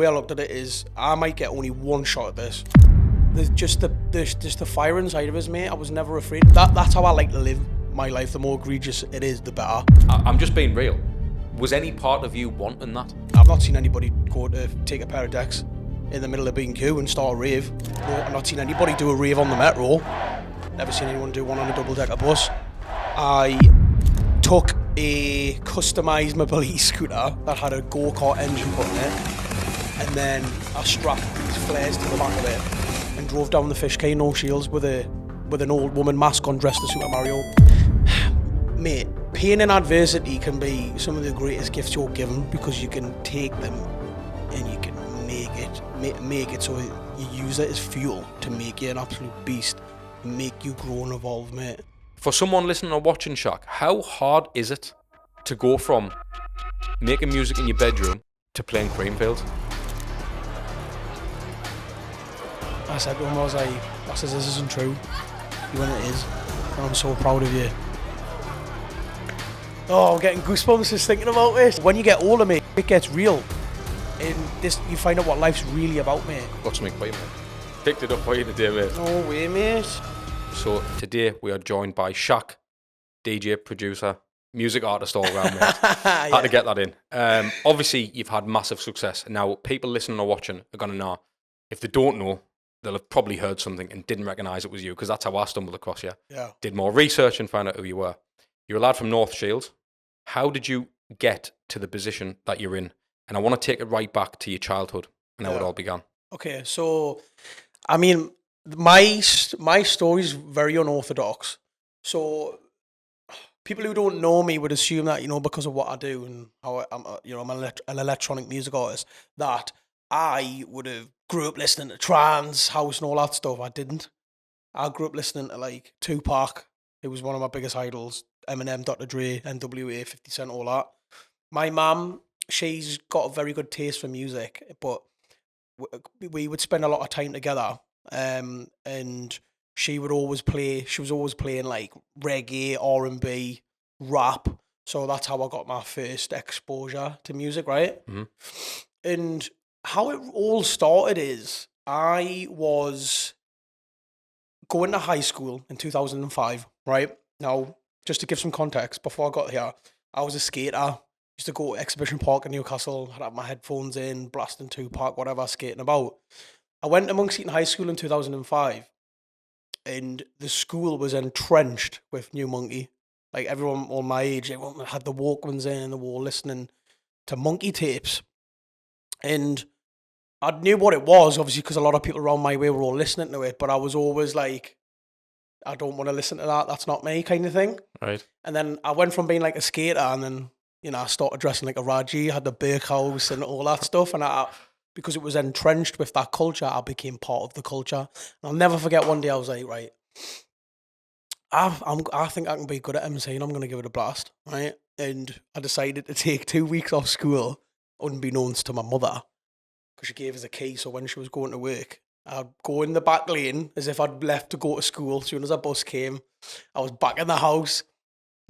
way I looked at it is, I might get only one shot at this. There's just the fire inside of us, mate. I was never afraid. That's how I like to live my life. The more egregious it is, the better. I'm just being real. Was any part of you wanting that? I've not seen anybody go to take a pair of decks in the middle of B&Q and start a rave. No, I've not seen anybody do a rave on the metro. Never seen anyone do one on a double-decker bus. I took a customised mobility scooter that had a go-kart engine put in it, and then I strapped these flares to the back of it and drove down the Fish Quay, no shields, with an old woman mask on, dressed as Super Mario. Mate, pain and adversity can be some of the greatest gifts you're given, because you can take them and you can make it so you use it as fuel to make you an absolute beast, make you grow and evolve, mate. For someone listening or watching, Shak, how hard is it to go from making music in your bedroom to playing Creamfields? I said to him, I said, this isn't true. You went, it is. And I'm so proud of you. Oh, I'm getting goosebumps just thinking about this. When you get older, mate, it gets real. And you find out what life's really about, mate. Got something for you, mate. Picked it up for you today, mate. No way, mate. So today we are joined by Shak, DJ, producer, music artist all around, mate. Yeah. Had to get that in. Obviously, you've had massive success. Now, people listening or watching are going to know. If they don't know, they'll have probably heard something and didn't recognise it was you, because that's how I stumbled across you. Yeah. Did more research and found out who you were. You're a lad from North Shields. How did you get to the position that you're in? And I want to take it right back to your childhood and how it all began. Okay, so, I mean, my story's very unorthodox. So, people who don't know me would assume that, because of what I do and how I'm an electronic music artist, that I would have grew up listening to trance, house and all that stuff. I didn't. I grew up listening to like Tupac, who was one of my biggest idols, Eminem, Dr. Dre, NWA, 50 Cent, all that. My mum, she's got a very good taste for music, but we would spend a lot of time together, and she was always playing like reggae, R&B, rap. So that's how I got my first exposure to music, right? Mm-hmm. And how it all started is, I was going to high school in 2005, right? Now, just to give some context, before I got here, I was a skater. Used to go to Exhibition Park in Newcastle, I'd have my headphones in, blasting Tupac, whatever, skating about. I went to Monk Eaton High School in 2005, and the school was entrenched with New Monkey. Like, everyone on my age, everyone had the Walkmans in and they were listening to Monkey tapes. And I knew what it was, obviously, because a lot of people around my way were all listening to it, but I was always like, I don't want to listen to that, that's not me, kind of thing. Right. And then I went from being like a skater, and then, I started dressing like a Raji, had the Burke house and all that stuff, and because it was entrenched with that culture, I became part of the culture. And I'll never forget, one day I was like, right, I think I can be good at MCing, I'm going to give it a blast, right? And I decided to take 2 weeks off school, unbeknownst to my mother, because she gave us a key, so when she was going to work, I'd go in the back lane as if I'd left to go to school. As soon as a bus came, I was back in the house,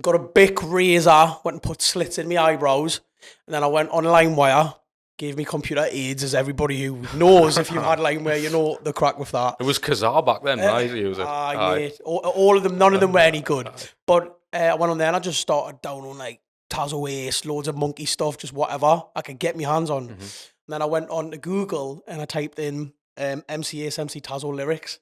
got a Bic razor, went and put slits in my eyebrows, and then I went on LimeWire, gave me computer aids, as everybody who knows, if you've had LimeWire, you know the crack with that. It was Kazaa back then, right? Mate, all of them, none of them were any good. But I went on there and I just started down on like Tazo Ace, loads of monkey stuff, just whatever I could get my hands on. Mm-hmm. And then I went on to Google and I typed in MC Ace, MC Tazo lyrics.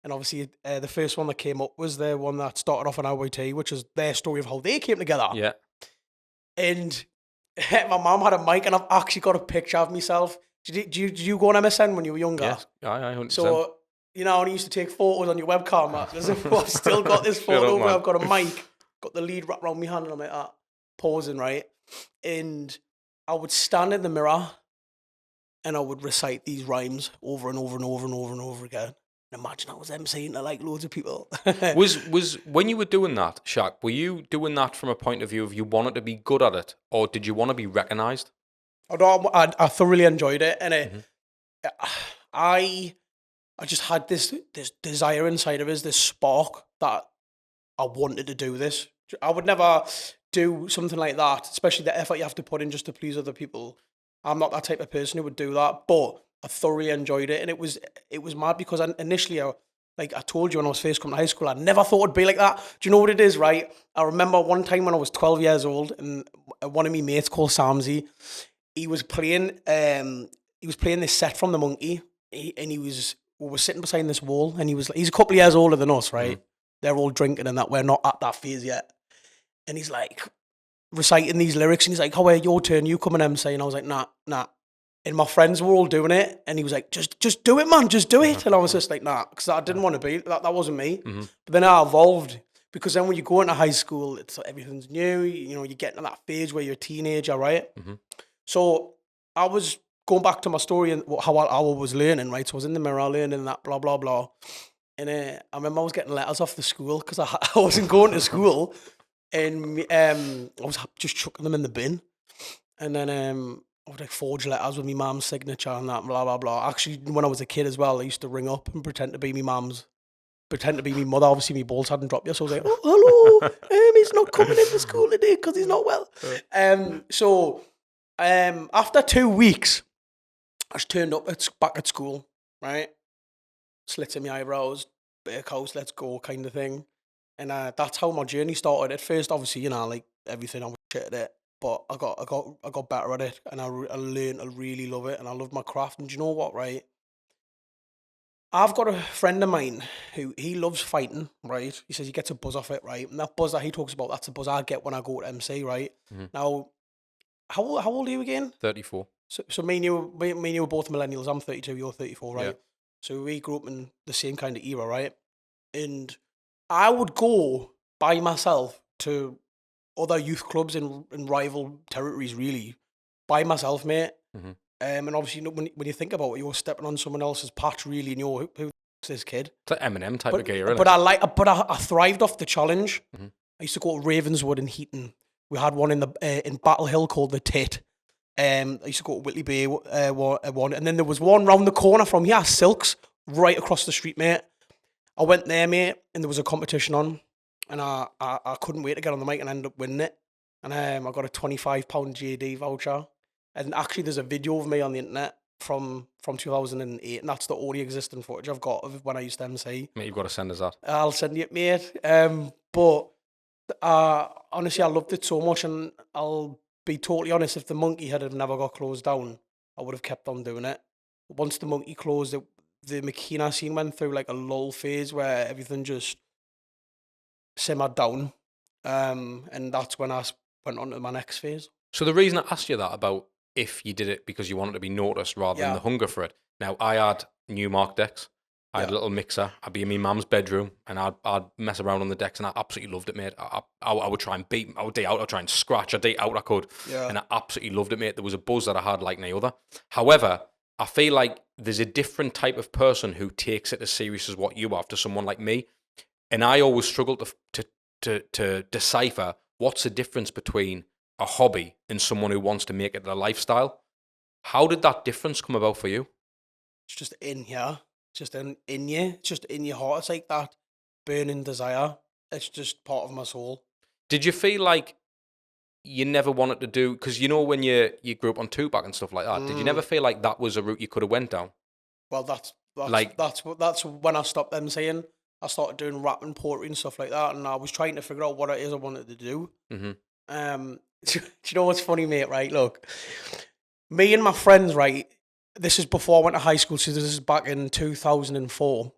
And obviously the first one that came up was the one that started off on RYT, which is their story of how they came together. Yeah. And my mum had a mic, and I've actually got a picture of myself. Did you go on MSN when you were younger? Yes, I 100%. So, I used to take photos on your webcam, as if I've still got this photo where I've got a mic, got the lead wrapped around my hand, and I'm like that, pausing, right? And I would stand in the mirror, and I would recite these rhymes over and over and over and over and over again. Imagine I was emceeing to like loads of people. was when you were doing that, Shak, were you doing that from a point of view of you wanted to be good at it, or did you want to be recognised? I thoroughly enjoyed it, and I just had this desire inside of us, this spark that I wanted to do this. I would never do something like that, especially the effort you have to put in just to please other people. I'm not that type of person who would do that, but I thoroughly enjoyed it, and it was mad because initially, like I told you when I was first coming to high school, I never thought it'd be like that. Do you know what it is, right? I remember one time when I was 12 years old, and one of my mates called Samsy, he was playing this set from the Monkey, we were sitting beside this wall, and he's a couple of years older than us, right? They're all drinking and that, we're not at that phase yet. And he's like reciting these lyrics, and he's like, "Oh, your turn, you come and MC." And I was like, nah. And my friends were all doing it, and he was like, just do it, man, just do it. And I was just like, nah, because I didn't want to be, that wasn't me. But then I evolved, because then when you go into high school, it's like everything's new, you know, you get into that phase where you're a teenager, right? So I was going back to my story and how I was learning, right? So I was in the mirror learning that, blah, blah, blah. And I remember I was getting letters off the school because I wasn't going to school. And I was just chucking them in the bin. And then I would like forge letters with my mum's signature and that, blah, blah, blah. Actually, when I was a kid as well, I used to ring up and pretend to be my mother. Obviously, my balls hadn't dropped yet. So I was like, "Oh, hello, he's not coming into school today because he's not well." So after 2 weeks, I just turned up back at school, right? Slits in my eyebrows, bit of coast, let's go kind of thing. And that's how my journey started. At first, obviously, you know, like everything, I was shit at it. But I got better at it, and I learned to really love it, and I love my craft. And do you know what, right? I've got a friend of mine who he loves fighting, right? He says he gets a buzz off it, right? And that buzz that he talks about, that's a buzz I get when I go to MC, right? Now, how old are you again? 34. So me and you were both millennials. I'm 32, you're 34, right? Yeah. So we grew up in the same kind of era, right? And I would go by myself to other youth clubs in rival territories, really, by myself, mate. And obviously, you know, when you think about it, you're stepping on someone else's patch, really, and you're who's this kid? It's like Eminem type of gear, isn't But it? I thrived off the challenge. I used to go to Ravenswood in Heaton. We had one in Battle Hill called the Tit. I used to go to Whitley Bay one, and then there was one round the corner from here, Silks, right across the street, mate. I went there, mate, and there was a competition on, and I couldn't wait to get on the mic and end up winning it. And I got a £25 JD voucher. And actually, there's a video of me on the internet from 2008, and that's the only existing footage I've got of when I used to MC. Mate, you've got to send us that. I'll send you it, mate. But honestly, I loved it so much, and I'll be totally honest, if the Monkey had never got closed down, I would have kept on doing it. Once the Monkey closed, the Makina scene went through like a lull phase where everything just simmered down. And that's when I went on to my next phase. So the reason I asked you that about if you did it because you wanted to be noticed rather than the hunger for it. Now, I had new mark decks. I had a little mixer. I'd be in my mum's bedroom, and I'd mess around on the decks, and I absolutely loved it, mate. I would try and beat, I would day out, I'd try and scratch, I'd day out I could, and I absolutely loved it, mate. There was a buzz that I had like no other. However, I feel like there's a different type of person who takes it as serious as what you have to someone like me, and I always struggle to decipher what's the difference between a hobby and someone who wants to make it a lifestyle. How did that difference come about for you? It's just in here. It's just in you. It's just in your heart. It's like that burning desire. It's just part of my soul. Did you feel like you never wanted to do, because you know when you grew up on Tupac and stuff like that, did you never feel like that was a route you could have went down? Well, that's when I stopped MCing. I started doing rap and poetry and stuff like that, and I was trying to figure out what it is I wanted to do. Do you know what's funny, mate? Right, look, me and my friends, right. This is before I went to high school, so this is back in 2004.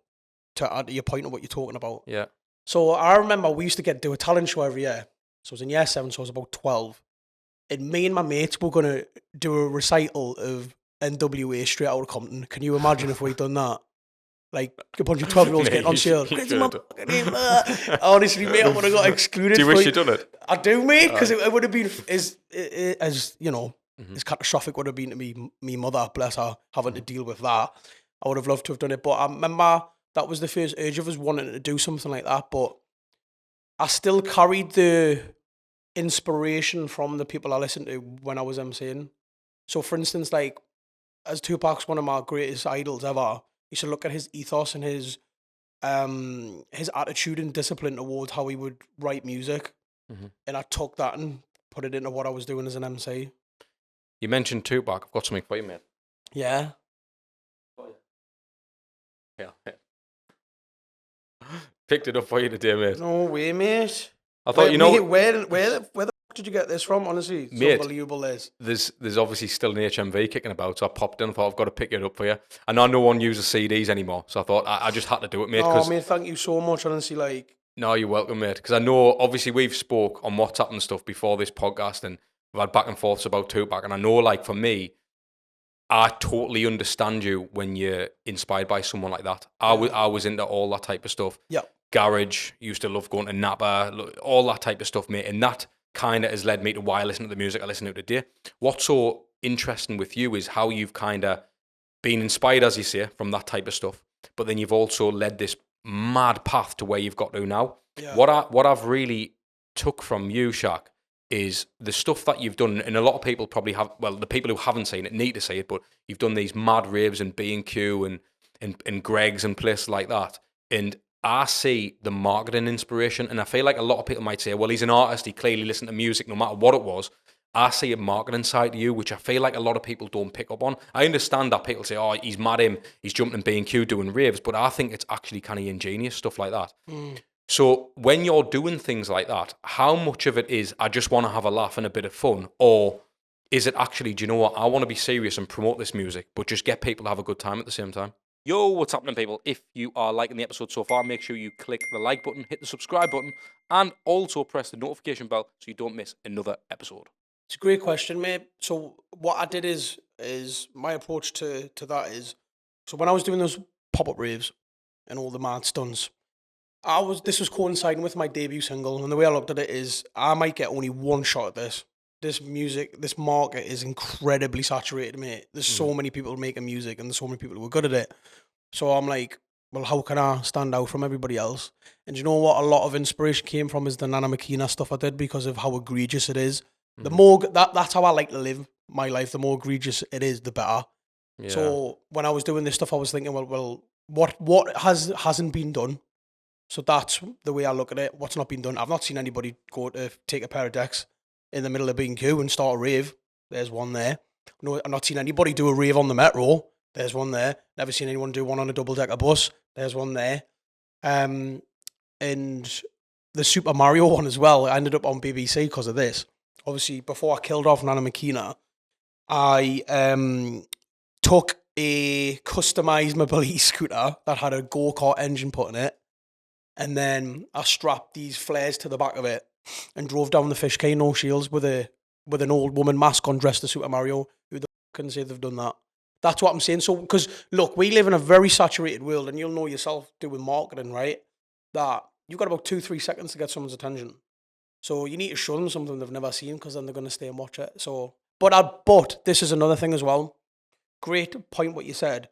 To add to your point of what you're talking about, yeah. So I remember we used to do a talent show every year. So I was in year 7, so I was about 12, and me and my mates were gonna do a recital of NWA straight out of Compton. Can you imagine if we'd done that? Like a bunch of 12-year-olds getting on stage. Honestly, mate, I would have got excluded. Do you wish you'd done it? I do, mate, because it would have been as you know, as catastrophic would have been to me mother, bless her, having to deal with that. I would have loved to have done it, but I remember that was the first urge of us wanting to do something like that. But I still carried the inspiration from the people I listened to when I was MCing. So, for instance, like, as Tupac's one of my greatest idols ever, you should look at his ethos and his attitude and discipline towards how he would write music. And I took that and put it into what I was doing as an MC. You mentioned Tupac. I've got something for you, mate. Yeah. Yeah. Picked it up for you today, mate. No way, mate. I thought, Mate, where the fuck did you get this from? Honestly, it's mate, unbelievable. There's obviously still an HMV kicking about, so I popped in and thought I've got to pick it up for you. I know no one uses CDs anymore, so I thought I just had to do it, mate. Oh, mate, thank you so much. Honestly, like. No, you're welcome, mate. Because I know, obviously, we've spoke on WhatsApp and stuff before this podcast, and we've had back and forths about Tupac. And I know, like, for me, I totally understand you when you're inspired by someone like that. I was into all that type of stuff. Yeah. Garage, used to love going to Napa, all that type of stuff, mate. And that kind of has led me to why I listen to the music I listen to today. What's so interesting with you is how you've kind of been inspired, as you say, from that type of stuff. But then you've also led this mad path to where you've got to now. Yeah. What I've really took from you, Shak, is the stuff that you've done, and a lot of people probably have, well, the people who haven't seen it need to see it, but you've done these mad raves and B&Q and Greg's and places like that. And I see the marketing inspiration, and I feel like a lot of people might say, well, he's an artist, he clearly listened to music no matter what it was. I see a marketing side to you, which I feel like a lot of people don't pick up on. I understand that people say, oh, he's mad him, he's jumping in B&Q doing raves, but I think it's actually kind of ingenious, stuff like that. So when you're doing things like that, how much of it is, I just want to have a laugh and a bit of fun, or is it actually, do you know what, I want to be serious and promote this music, but just get people to have a good time at the same time? Yo, what's happening, people? If you are liking the episode so far, make sure you click the like button, hit the subscribe button, and also press the notification bell so you don't miss another episode. It's a great question, mate. So what I did is my approach to that is, so when I was doing those pop-up raves and all the mad stunts, this was coinciding with my debut single, and the way I looked at it is, I might get only one shot at this. This music, this market is incredibly saturated, mate. There's so many people making music, and there's so many people who are good at it. So I'm like, well, how can I stand out from everybody else? And you know what? A lot of inspiration came from is the Nana Makina stuff I did, because of how egregious it is. The more that's how I like to live my life. The more egregious it is, the better. Yeah. So when I was doing this stuff, I was thinking, well, what hasn't been done? So that's the way I look at it. What's not been done? I've not seen anybody go to take a pair of decks in the middle of B&Q and start a rave. There's one there. No, I've not seen anybody do a rave on the metro. There's one there. Never seen anyone do one on a double-decker bus. There's one there. And the Super Mario one as well. I ended up on BBC because of this. Obviously, before I killed off Nana Makina, I took a customized mobility scooter that had a go-kart engine put in it, and then I strapped these flares to the back of it and drove down the Fish Quay, no shields, with an old woman mask on, dressed as Super Mario. Who the f*** can say they've done that? That's what I'm saying. So, because look, we live in a very saturated world, and you'll know yourself doing marketing, right? That you've got about 2-3 seconds to get someone's attention. So you need to show them something they've never seen, because then they're going to stay and watch it. So, but this is another thing as well. Great point what you said.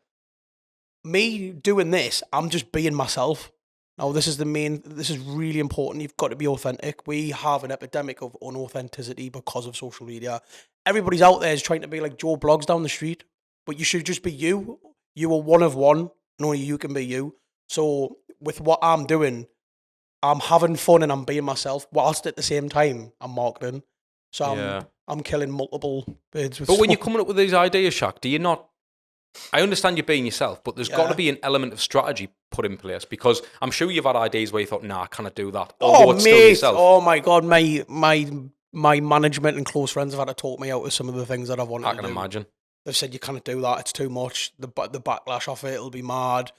Me doing this, I'm just being myself. Now, this is really important. You've got to be authentic. We have an epidemic of unauthenticity because of social media. Everybody's out there is trying to be like Joe Blogs down the street, but you should just be you. You are one of one, and only you can be you. So with what I'm doing, I'm having fun and I'm being myself, whilst at the same time I'm marketing. So I'm killing multiple birds with. But when you're coming up with these ideas, Shak, do you not? I understand you're being yourself, but there's got to be an element of strategy put in place, because I'm sure you've had ideas where you thought, nah, I cannot do that. Although it's still yourself. Oh my God, my management and close friends have had to talk me out of some of the things that I've wanted to do. I can imagine. They've said, you can't do that, it's too much. The backlash off it, it'll be mad.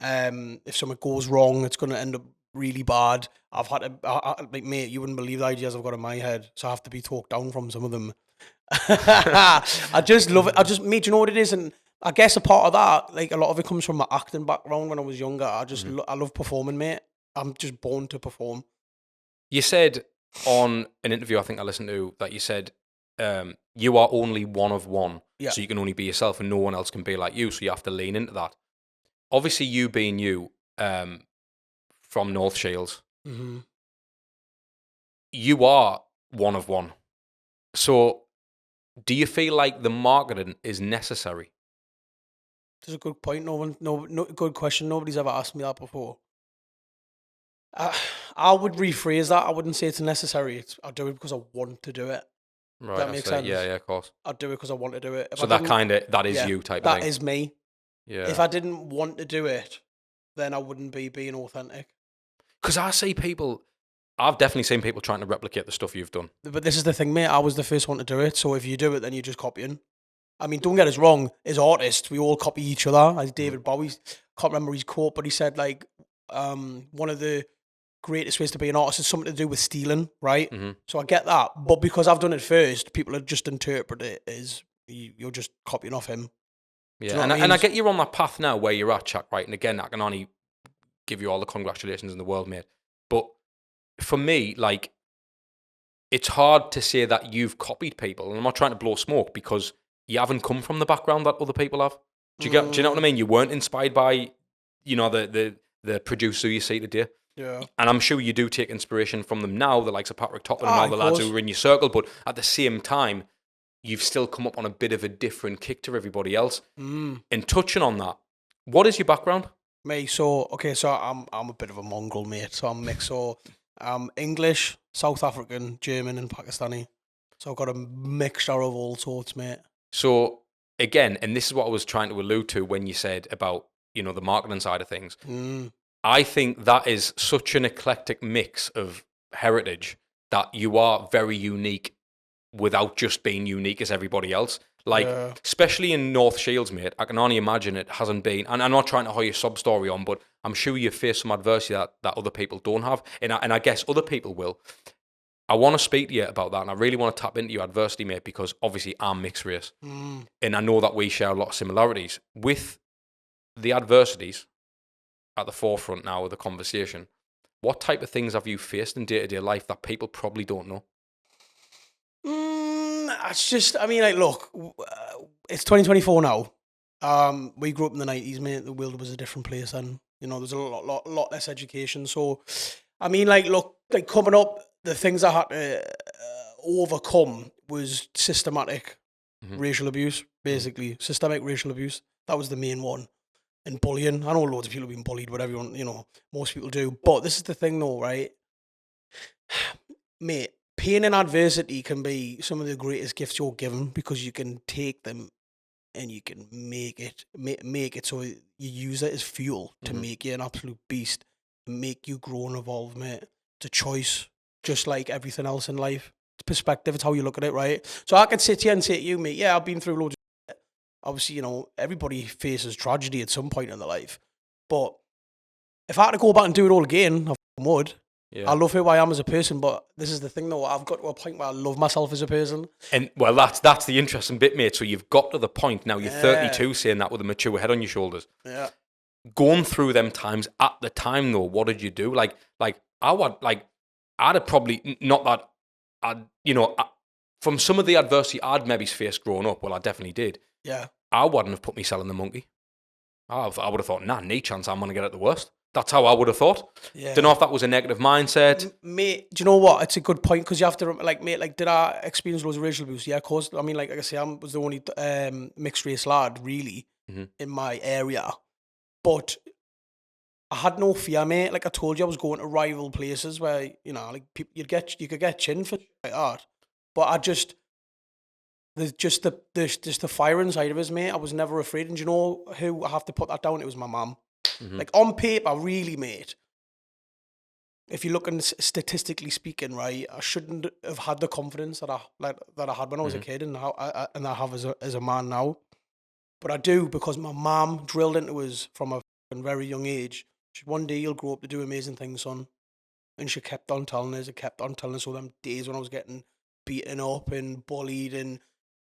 If something goes wrong, it's going to end up really bad. I've had to, like, mate, you wouldn't believe the ideas I've got in my head, so I have to be talked down from some of them. I just love it. Mate, do you know what it is? And I guess a part of that, like, a lot of it comes from my acting background when I was younger. I just I love performing, mate. I'm just born to perform. You said on an interview I think I listened to that you said you are only one of one, so you can only be yourself and no one else can be like you, so you have to lean into that. Obviously, you being you, from North Shields, you are one of one. So do you feel like the marketing is necessary? That's a good point. Good question. Nobody's ever asked me that before. I would rephrase that. I wouldn't say it's necessary. I do it because I want to do it. Right, That I makes see. sense. Yeah, of course. I'd do it because I want to do it. If So I that is yeah, you type of that thing. is me. Yeah. If I didn't want to do it, then I wouldn't be being authentic. Because I've definitely seen people trying to replicate the stuff you've done. But this is the thing, mate. I was the first one to do it. So if you do it, then you're just copying. I mean, don't get us wrong. As artists, we all copy each other. As David Bowie, can't remember his quote, but he said like, one of the greatest ways to be an artist is something to do with stealing, right? Mm-hmm. So I get that, but because I've done it first, people have just interpret it as you're just copying off him. Yeah, and I get you're on that path now where you're at, Chuck, right? And again, I can only give you all the congratulations in the world, mate. But for me, like, it's hard to say that you've copied people, and I'm not trying to blow smoke because you haven't come from the background that other people have. Do you know what I mean? You weren't inspired by, the producer you see today. Yeah. And I'm sure you do take inspiration from them now, the likes of Patrick Toppin and all of the lads course. who are in your circle, but at the same time, you've still come up on a bit of a different kick to everybody else. And touching on that, what is your background? Me, so I'm a bit of a mongrel, mate. So I'm mixed. So I'm English, South African, German, and Pakistani. So I've got a mixture of all sorts, mate. So again, and this is what I was trying to allude to when you said about, the marketing side of things. I think that is such an eclectic mix of heritage that you are very unique without just being unique as everybody else. Like, especially in North Shields, mate, I can only imagine it hasn't been, and I'm not trying to hire your sub story on, but I'm sure you face some adversity that other people don't have, and I guess other people will. I want to speak to you about that, and I really want to tap into your adversity, mate, because obviously I'm mixed race, and I know that we share a lot of similarities. With the adversities at the forefront now of the conversation, what type of things have you faced in day-to-day life that people probably don't know? It's just, I mean, like, look, it's 2024 now. We grew up in the 90s, mate. The world was a different place, and there's a lot less education. So, I mean, like, look, like coming up, the things I had to overcome was systematic racial abuse, basically systemic racial abuse. That was the main one, and bullying. I know loads of people have been bullied, but everyone, most people do. But this is the thing, though, right, mate? Pain and adversity can be some of the greatest gifts you're given because you can take them and you can make it so you use it as fuel to make you an absolute beast and make you grow and evolve, mate. It's a choice, just like everything else in life. It's perspective. It's how you look at it, right? So I could sit here and say to you, mate, yeah, I've been through loads of shit. Obviously, everybody faces tragedy at some point in their life. But if I had to go back and do it all again, I would. Yeah. I love who I am as a person, but this is the thing, though. I've got to a point where I love myself as a person. And, well, that's the interesting bit, mate. So you've got to the point now. You're 32 saying that with a mature head on your shoulders. Yeah. Going through them times at the time, though, what did you do? Like I'd have probably, not that, from some of the adversity I'd maybe faced growing up, well, I definitely did. Yeah. I wouldn't have put myself in the monkey. I would have thought, no chance I'm going to get it the worst. That's how I would have thought. Yeah. Don't know if that was a negative mindset. Mate, do you know what? It's a good point because you have to, did I experience loads of racial abuse? Yeah, of course. I mean, like I say, I was the only mixed race lad, really, in my area. But I had no fear, mate. Like I told you, I was going to rival places where, you could get chinned for like that. But I just... There's just the fire inside of us, mate. I was never afraid. And do you know who I have to put that down? It was my mum. Like on paper, really, mate. If you're looking statistically speaking, right, I shouldn't have had the confidence that I had when I was a kid, and I have as a man now. But I do because my mum drilled into us from a very young age. One day you'll grow up to do amazing things, son. And she kept on telling us. All them days when I was getting beaten up and bullied and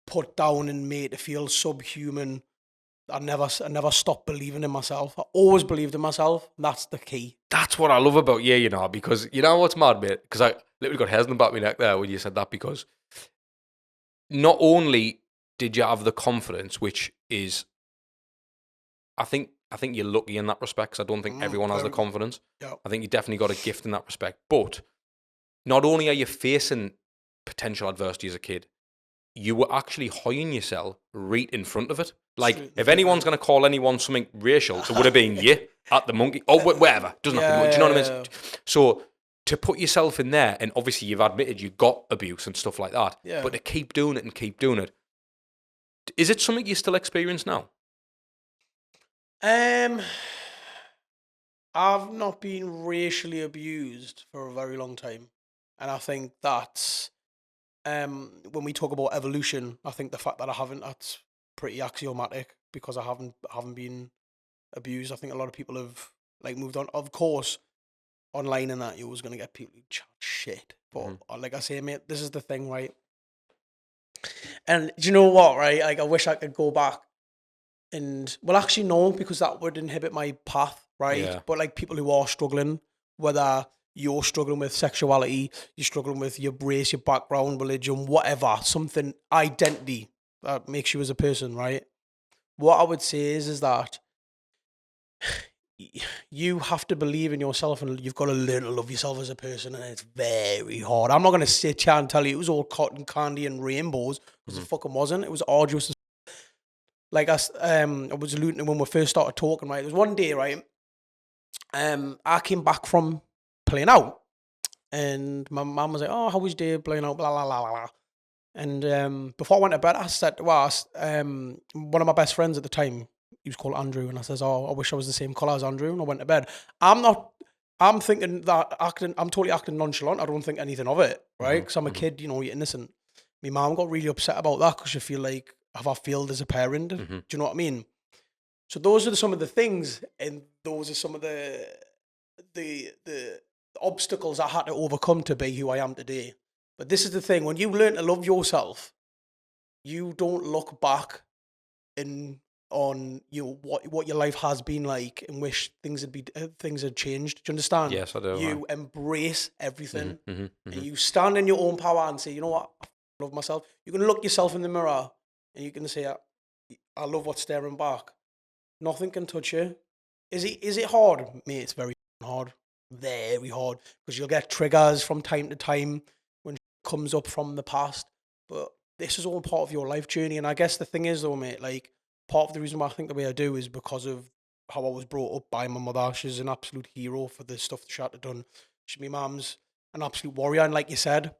put down and made to feel subhuman. I never stopped believing in myself. I always believed in myself. That's the key. That's what I love about you, because you know what's mad, mate? Because I literally got hairs in the back of my neck there when you said that, because not only did you have the confidence, which is, I think you're lucky in that respect, because I don't think everyone has the confidence. Yeah. I think you definitely got a gift in that respect. But not only are you facing potential adversity as a kid, you were actually hoying yourself right in front of it. Like, if anyone's going to call anyone something racial, it would have been you at the monkey, or whatever. Doesn't have to be. Do you know what I mean? So to put yourself in there, and obviously you've admitted you got abuse and stuff like that, Yeah. but to keep doing it and keep doing it, is it something you still experience now? I've not been racially abused for a very long time, and I think that's when we talk about evolution. I think the fact that I haven't, that's pretty axiomatic, because I haven't been abused. I think a lot of people have like moved on. Of course, online and that, you're always gonna get people who chat shit, but like I say, mate, this is the thing, right? And do you know what, right? Like, I wish I could go back and, well, actually, no, because that would inhibit my path, right? Yeah. But like people who are struggling, whether you're struggling with sexuality, you're struggling with your race, your background, religion, whatever, something, identity that makes you as a person, right? What I would say is that you have to believe in yourself, and you've got to learn to love yourself as a person, and it's very hard. I'm not going to sit here and tell you it was all cotton candy and rainbows, because it fucking wasn't. It was arduous. Like, I was alluding to when we first started talking, right? There was one day, right? I came back from playing out, and my mum was like, "Oh, how was your day playing out?" Blah blah blah blah blah. And before I went to bed, I said, "Well, one of my best friends at the time, he was called Andrew," and I says, "Oh, I wish I was the same colour as Andrew." And I went to bed. I'm thinking that I'm totally acting nonchalant. I don't think anything of it, right? Because I'm a kid, you know, you're innocent. My mum got really upset about that, because she feel like, have I failed as a parent? Do you know what I mean? So those are some of the things, and those are some of the obstacles I had to overcome to be who I am today. But this is the thing: when you learn to love yourself, you don't look back on what your life has been like and wish things had changed. Do you understand? Yes, I do. You embrace everything, and you stand in your own power and say, "You know what? I love myself." You can look yourself in the mirror and you can say, "I love what's staring back." Nothing can touch you. Is it hard? Mate, it's very hard. Very hard. Because you'll get triggers from time to time when it comes up from the past. But this is all part of your life journey. And I guess the thing is, though, mate, like, part of the reason why I think the way I do is because of how I was brought up by my mother. She's an absolute hero for the stuff that she had to done. My mum's an absolute warrior. And like you said,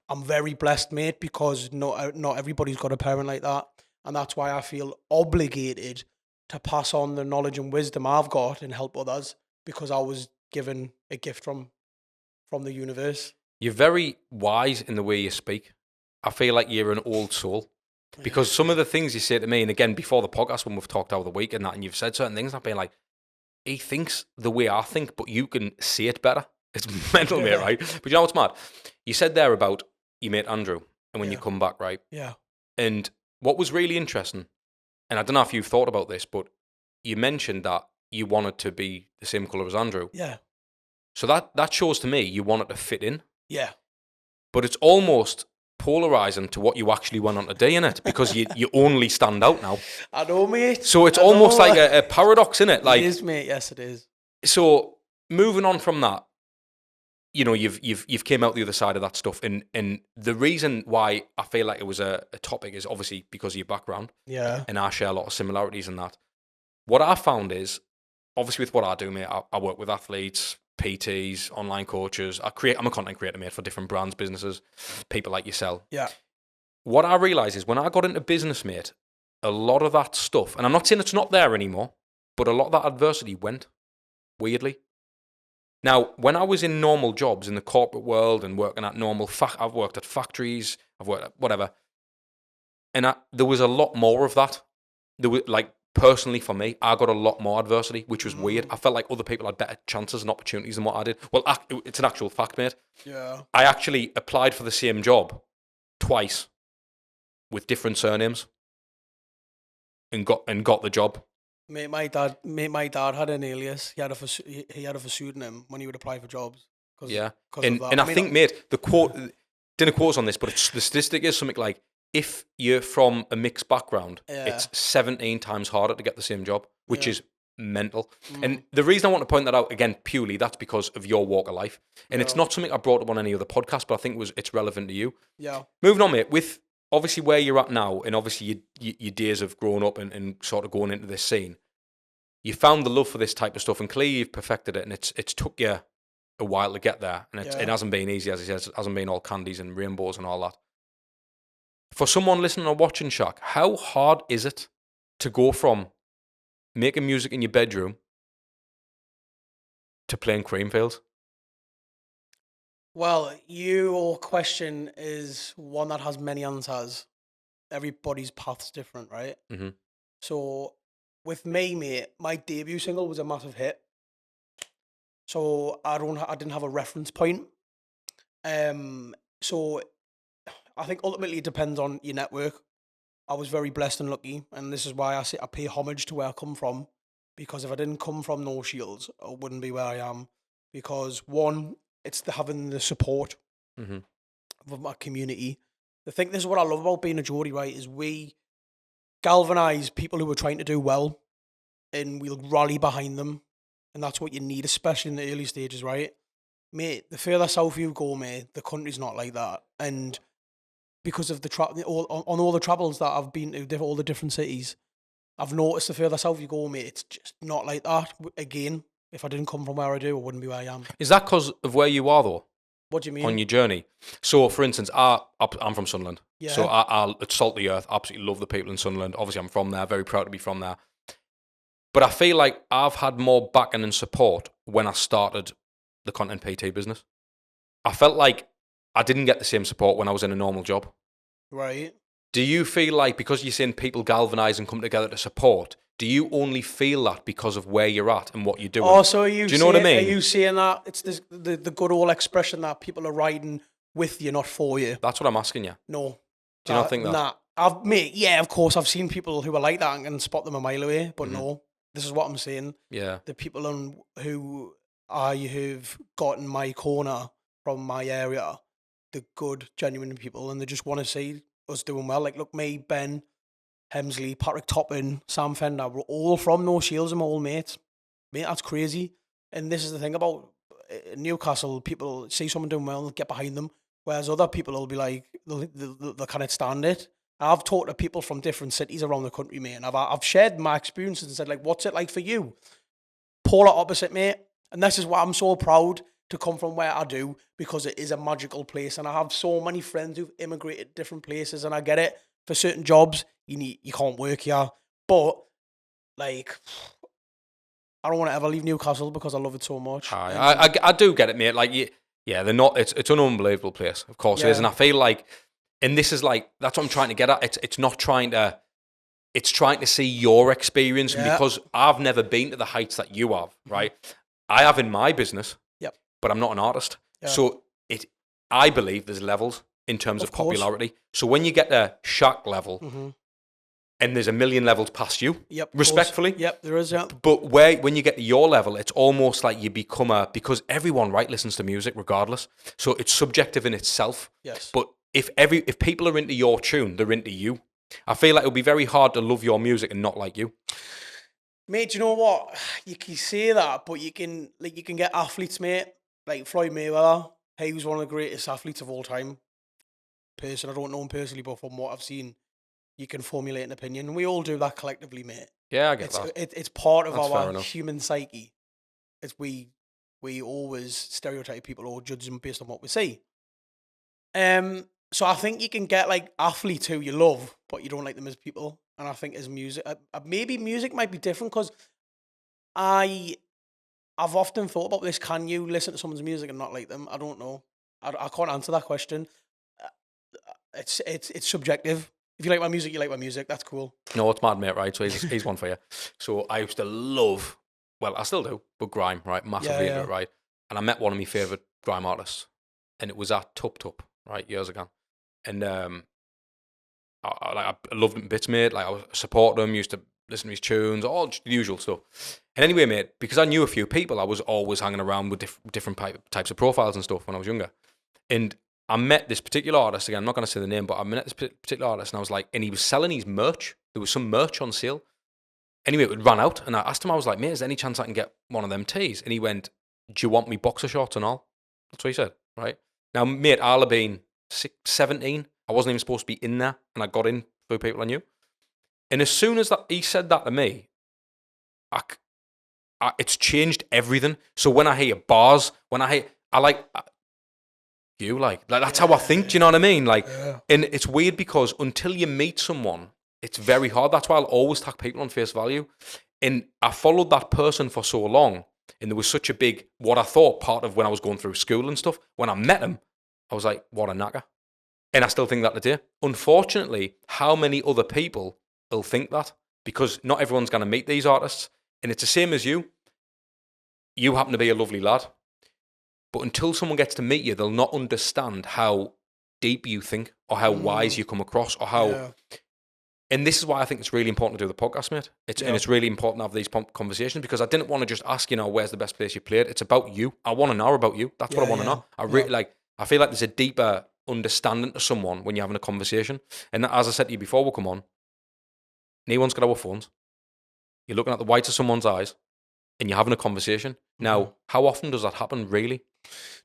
I'm very blessed, mate, because not everybody's got a parent like that. And that's why I feel obligated to pass on the knowledge and wisdom I've got and help others, because I was given a gift from the universe. You're very wise in the way you speak. I feel like you're an old soul, because some of the things you say to me, and again, before the podcast when we've talked over the week and that, and you've said certain things, I've been like, he thinks the way I think, but you can see it better. It's mental, mate, right? But you know what's mad? You said there about your mate Andrew, and when you come back, right? Yeah. And what was really interesting, and I don't know if you've thought about this, but you mentioned that you wanted to be the same colour as Andrew. Yeah. So that shows to me you wanted to fit in. Yeah. But it's almost polarising to what you actually went on to do, innit? Because you only stand out now. I know, mate. So it's almost like a paradox, innit? Like, it is, mate. Yes, it is. So moving on from that, you know, you've came out the other side of that stuff, and the reason why I feel like it was a topic is obviously because of your background. Yeah. And I share a lot of similarities in that. What I found is, obviously with what I do, mate, I work with athletes, PTs, online coaches. I'm a content creator, mate, for different brands, businesses, people like yourself. Yeah. What I realised is when I got into business, mate, a lot of that stuff, and I'm not saying it's not there anymore, but a lot of that adversity went, weirdly. Now, when I was in normal jobs in the corporate world and working at normal, I've worked at factories, I've worked at whatever, and there was a lot more of that. There was, like, personally for me, I got a lot more adversity, which was weird. I felt like other people had better chances and opportunities than what I did. Well, it's an actual fact, mate. Yeah. I actually applied for the same job twice with different surnames and got the job. Mate, my dad had an alias. He had a pseudonym when he would apply for jobs. Yeah. And I think, mate, didn't quote on this, but the statistic is something like, if you're from a mixed background, it's 17 times harder to get the same job, which is mental. And the reason I want to point that out, again, purely, that's because of your walk of life. And it's not something I brought up on any other podcast, but I think it's relevant to you. Yeah. Moving on, mate, with obviously where you're at now, and obviously your days of growing up and sort of going into this scene, you found the love for this type of stuff, and clearly you've perfected it, and it's took you a while to get there, and Yeah. it hasn't been easy, as he says. It hasn't been all candies and rainbows and all that. For someone listening or watching Shak, how hard is it to go from making music in your bedroom to playing Creamfields? Well, your question is one that has many answers. Everybody's path's different, right? Mm-hmm. So with me, mate, my debut single was a massive hit. So I didn't have a reference point. So I think ultimately it depends on your network. I was very blessed and lucky, and this is why I say I pay homage to where I come from, because if I didn't come from No Shields, I wouldn't be where I am. Because one, it's having the support Mm-hmm. of my community. I think this is what I love about being a Geordie, right? Is we galvanise people who are trying to do well, and we'll rally behind them, and that's what you need, especially in the early stages, right? Mate, the further south you go, mate, the country's not like that, and because of on all the travels that I've been to, all the different cities, I've noticed the further south you go, mate, it's just not like that. Again, if I didn't come from where I do, I wouldn't be where I am. Is that because of where you are, though? What do you mean? On your journey? So, for instance, I'm from Sunderland. Yeah. So I'll salt the earth. Absolutely love the people in Sunderland. Obviously, I'm from there. Very proud to be from there. But I feel like I've had more backing and support when I started the content PT business. I felt like I didn't get the same support when I was in a normal job. Right. Do you feel like, because you're seeing people galvanise and come together to support, do you only feel that because of where you're at and what you're doing? Oh, so are you? Do you know what I mean? Are you saying that it's the good old expression that people are riding with you, not for you? That's what I'm asking you. No. Do you not think that? Nah. Yeah, of course, I've seen people who are like that and can spot them a mile away, but no. This is what I'm saying. Yeah. The people who I have got in my corner from my area, the good, genuine people, and they just want to see us doing well. Like, look, me, Ben, Hemsley, Patrick Toppin, Sam Fender, we're all from No Shields and my old mates. Mate, that's crazy. And this is the thing about Newcastle, people see someone doing well, they'll get behind them, whereas other people will be like, they'll kind of stand it. I've talked to people from different cities around the country, mate, and I've shared my experiences and said, like, what's it like for you? Polar opposite, mate. And this is why I'm so proud to come from where I do, because it is a magical place. And I have so many friends who've immigrated different places, and I get it. For certain jobs, you can't work here. But, like, I don't want to ever leave Newcastle because I love it so much. I do get it, mate. Like, yeah, they're not. It's an unbelievable place, of course it is. And I feel like, and this is like, that's what I'm trying to get at. It's not trying to. It's trying to see your experience, and because I've never been to the heights that you have, right? I have in my business, but I'm not an artist. Yeah. So I believe there's levels in terms of popularity. So when you get to Shak level, and there's a million levels past you, respectfully. There is, But when you get to your level, it's almost like you become because everyone, right, listens to music regardless. So it's subjective in itself. Yes. But if people are into your tune, they're into you. I feel like it would be very hard to love your music and not like you. Mate, do you know what? You can say that, but you can get athletes, mate, like Floyd Mayweather. He was one of the greatest athletes of all time. I don't know him personally, but from what I've seen, you can formulate an opinion. We all do that collectively, mate. Yeah, I get that. It's part of That's our human psyche. It's we always stereotype people or judge them based on what we see. So I think you can get like athletes who you love, but you don't like them as people. And I think as music, maybe music might be different, because I've often thought about this. Can you listen to someone's music and not like them? I don't know. I can't answer that question. It's subjective. If you like my music, you like my music. That's cool. No, it's mad, mate, right? So he's one for you. So I used to love, well, I still do, but grime, right? Massively into it, right? And I met one of my favourite grime artists, and it was at Tup Tup, right, years ago. And I loved him bits, mate. Like, I supported him, used to listen to his tunes, all the usual stuff. And anyway, mate, because I knew a few people, I was always hanging around with different types of profiles and stuff when I was younger. And I met this particular artist, again, I'm not going to say the name, but I met this particular artist, and I was like, and he was selling his merch. There was some merch on sale. Anyway, it would run out, and I asked him, I was like, mate, is there any chance I can get one of them tees? And he went, do you want me boxer shorts and all? That's what he said, right? Now, mate, I'll have been 17. I wasn't even supposed to be in there, and I got in through people I knew. And as soon as he said that to me, it's changed everything. So when I hear bars, I like you, like that's how I think. Do you know what I mean? Like, and it's weird because until you meet someone, it's very hard. That's why I'll always tag people on face value. And I followed that person for so long, and there was such a big, what I thought part of when I was going through school and stuff. When I met him, I was like, what a knacker. And I still think that today. Unfortunately, how many other people will think that? Because not everyone's going to meet these artists. And it's the same as you. You happen to be a lovely lad. But until someone gets to meet you, they'll not understand how deep you think or how wise you come across or how... Yeah. And this is why I think it's really important to do the podcast, mate. And it's really important to have these conversations because I didn't want to just ask, where's the best place you played? It's about you. I want to know about you. That's what I want to know. I feel like there's a deeper understanding to someone when you're having a conversation. And as I said to you before we come on, no one's got our phones. You're looking at the whites of someone's eyes and you're having a conversation. Now, how often does that happen, really?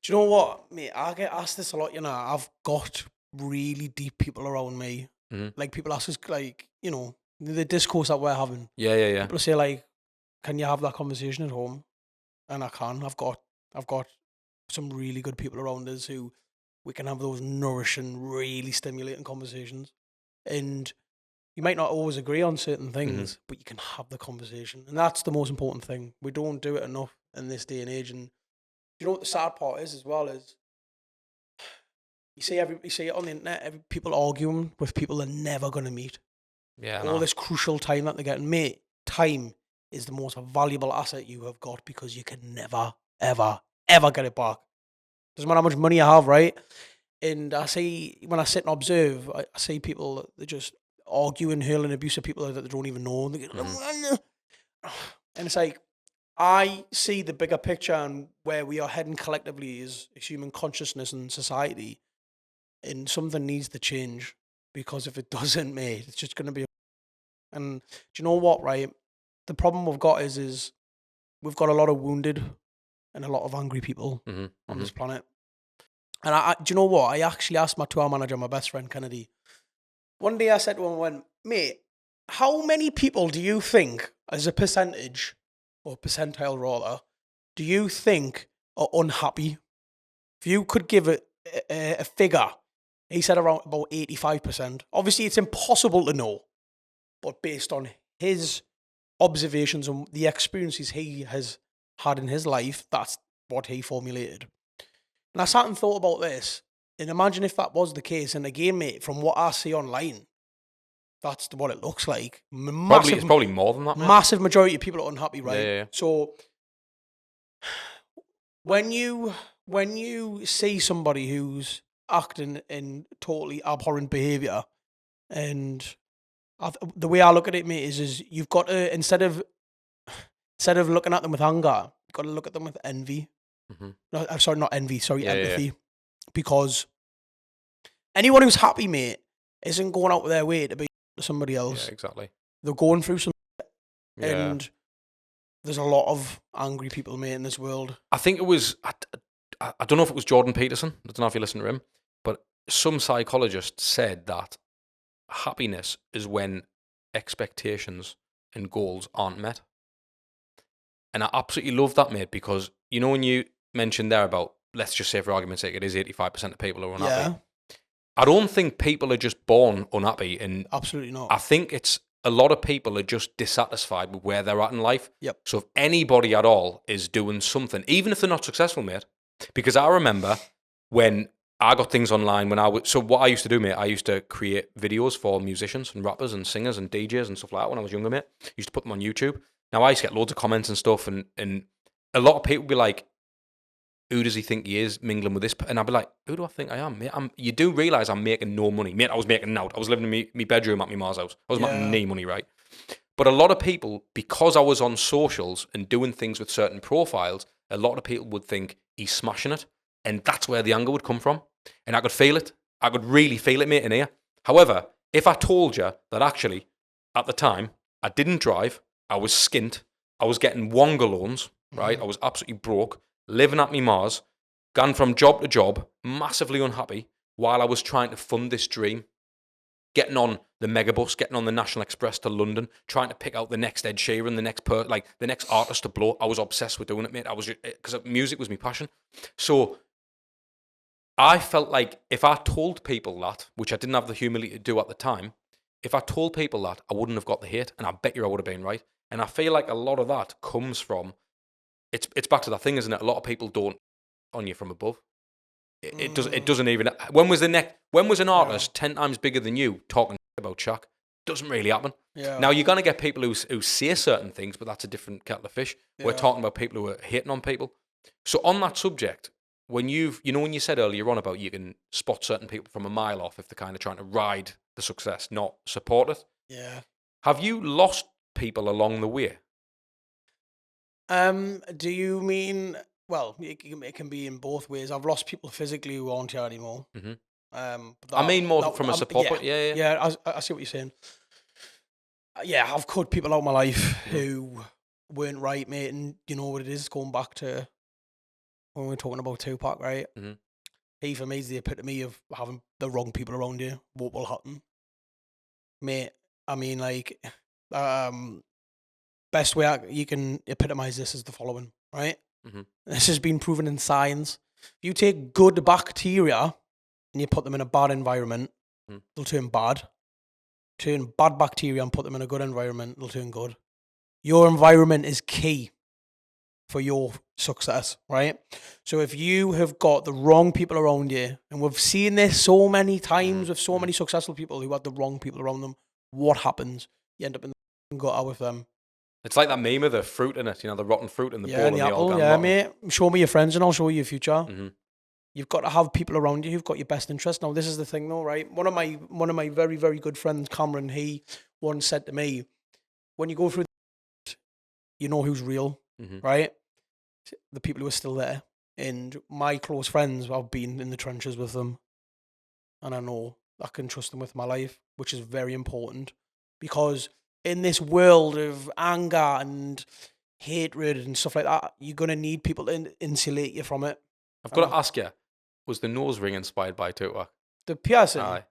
Do you know what, mate? I get asked this a lot, I've got really deep people around me. Like, people ask us, like, the discourse that we're having. Yeah. People say, like, can you have that conversation at home? And I can. I've got some really good people around us who we can have those nourishing, really stimulating conversations. And you might not always agree on certain things, but you can have the conversation. And that's the most important thing. We don't do it enough in this day and age. And you know what the sad part is as well is you see it on the internet, people arguing with people they're never going to meet. Yeah. All this crucial time that they're getting. Mate, time is the most valuable asset you have got because you can never, ever, ever get it back. Doesn't matter how much money you have, right? And I see, when I sit and observe, I see people that just argue and hurl and abuse of people that they don't even know. And it's like, I see the bigger picture and where we are heading collectively as human consciousness and society, and something needs to change, because if it doesn't, mate, it's just going to be... And do you know what, right? The problem we've got is we've got a lot of wounded and a lot of angry people on this planet. And do you know what? I actually asked my tour manager, my best friend, Kennedy. One day I said to him, mate, how many people do you think, as a percentage, or percentile rather, do you think are unhappy? If you could give it a figure, he said around about 85%. Obviously, it's impossible to know, but based on his observations and the experiences he has had in his life, that's what he formulated. And I sat and thought about this, and imagine if that was the case. And again, mate, from what I see online, that's what it looks like. It's probably more than that, mate. Massive majority of people are unhappy, right? Yeah. So when you see somebody who's acting in totally abhorrent behaviour, and the way I look at it, mate, is you've got to, instead of looking at them with anger, you've got to look at them with envy. No, I'm sorry, not envy. Sorry, empathy. Yeah. Because anyone who's happy, mate, isn't going out of their way to be somebody else. Yeah, exactly. They're going through some, and there's a lot of angry people, mate, in this world. I think it was, I don't know if it was Jordan Peterson. I don't know if you listen to him, but some psychologist said that happiness is when expectations and goals aren't met. And I absolutely love that, mate, because when you mentioned there about, let's just say for argument's sake, it is 85% of people who are unhappy. Yeah. I don't think people are just born unhappy. And absolutely not. I think it's a lot of people are just dissatisfied with where they're at in life. Yep. So if anybody at all is doing something, even if they're not successful, mate, because I remember when I got things online so what I used to do, mate, I used to create videos for musicians and rappers and singers and DJs and stuff like that when I was younger, mate. I used to put them on YouTube. Now I used to get loads of comments and stuff, and a lot of people would be like, who does he think he is mingling with this? And I'd be like, who do I think I am, mate? You do realise I'm making no money. Mate, I was making out. I was living in my bedroom at my ma's house. I was making no money, right? But a lot of people, because I was on socials and doing things with certain profiles, a lot of people would think he's smashing it. And that's where the anger would come from. And I could feel it. I could really feel it, mate, in here. However, if I told you that actually, at the time, I didn't drive, I was skint, I was getting Wonga loans, right? I was absolutely broke, living at me Mars, gone from job to job, massively unhappy, while I was trying to fund this dream. getting on the megabus, getting on the National Express to London, trying to pick out the next Ed Sheeran, the next artist to blow. I was obsessed with doing it, mate. Because music was my passion. So I felt like if I told people that, which I didn't have the humility to do at the time, if I told people that, I wouldn't have got the hit, and I bet you I would have been right. And I feel like a lot of that comes from, it's back to that thing, isn't it? A lot of people don't on you from above. It doesn't even. When was an artist 10 times bigger than you talking about Shaq? Doesn't really happen. Yeah. Now you're gonna get people who say certain things, but that's a different kettle of fish. Yeah. We're talking about people who are hating on people. So on that subject, when you said earlier on about you can spot certain people from a mile off if they're kind of trying to ride the success, not support it. Yeah. Have you lost people along the way? Do you mean? Well, it can be in both ways. I've lost people physically who aren't here anymore. Mm-hmm. But I mean more from a support point. Yeah. Yeah, I see what you're saying. Yeah, I've cut people out of my life who weren't right, mate. And you know what it is, going back to when we were talking about Tupac, right? Mm-hmm. He, for me, is the epitome of having the wrong people around you. What will happen? Mate, I mean, like, best way you can epitomize this is the following, right? Mm-hmm. This has been proven in science. If you take good bacteria and you put them in a bad environment, they'll turn bad. Turn bad bacteria and put them in a good environment, they'll turn good. Your environment is key for your success, right? So if you have got the wrong people around you, and we've seen this so many times with so many successful people who had the wrong people around them, what happens? You end up in the gutter with them. It's like that meme of the fruit in it, the rotten fruit in the bowl and the apple. Yeah, mate. Show me your friends and I'll show you your future. Mm-hmm. You've got to have people around you who've got your best interest. Now, this is the thing, though, right? One of my very, very good friends, Cameron, he once said to me, "When you go through, you know who's real, right? The people who are still there." And my close friends, I've been in the trenches with them, and I know I can trust them with my life, which is very important, because in this world of anger and hatred and stuff like that, you're gonna need people to insulate you from it. I've got to ask you, was the nose ring inspired by Tupac? The piercing? Aye.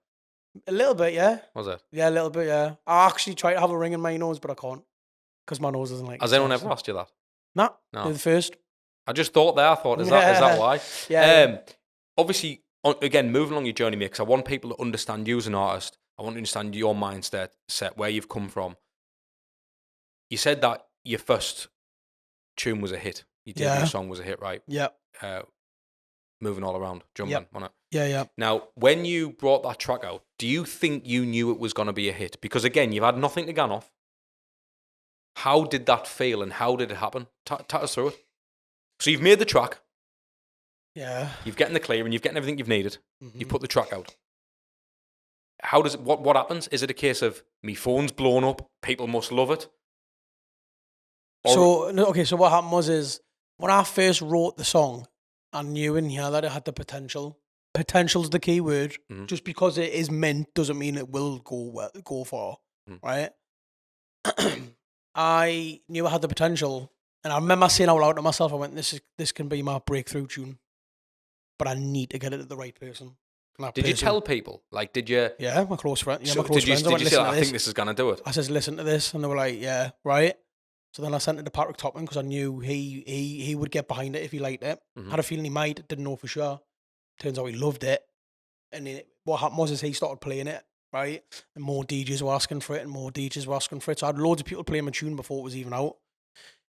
A little bit, yeah. Was it? Yeah, a little bit, yeah. I actually try to have a ring in my nose, but I can't. Because my nose doesn't like it. Has anyone ever asked you that? Nah, No. you're the first. I just thought there. I thought, is that why? Yeah. Obviously, again, moving along your journey, mate, because I want people to understand you as an artist. I want to understand your mindset, where you've come from. You said that your first tune was a hit. Your debut song was a hit, right? Yeah. Moving all around, jumping on it. Yeah. Now, when you brought that track out, do you think you knew it was going to be a hit? Because again, you've had nothing to gun off. How did that feel and how did it happen? Take us through it. So you've made the track. Yeah. You've gotten the clear and you've gotten everything you've needed. You've put the track out. How does it? What happens? Is it a case of me phone's blown up, people must love it? So what happened was when I first wrote the song, I knew in here that it had the potential. Potential's the key word. Just because it is meant doesn't mean it will go far, right? I knew I had the potential, and I remember saying out loud to myself, I went, "This can be my breakthrough tune, but I need to get it to the right person." Did you tell people? Like, did you? Yeah, my close friend. Yeah, so my close friends. Did you say, I think this is gonna do it? I says, "Listen to this," and they were like, "Yeah, right." So then I sent it to Patrick Topping because I knew he would get behind it if he liked it. Had a feeling he might, didn't know for sure. Turns out he loved it. And what happened was he started playing it, right? And more DJs were asking for it and more DJs were asking for it. So I had loads of people playing my tune before it was even out.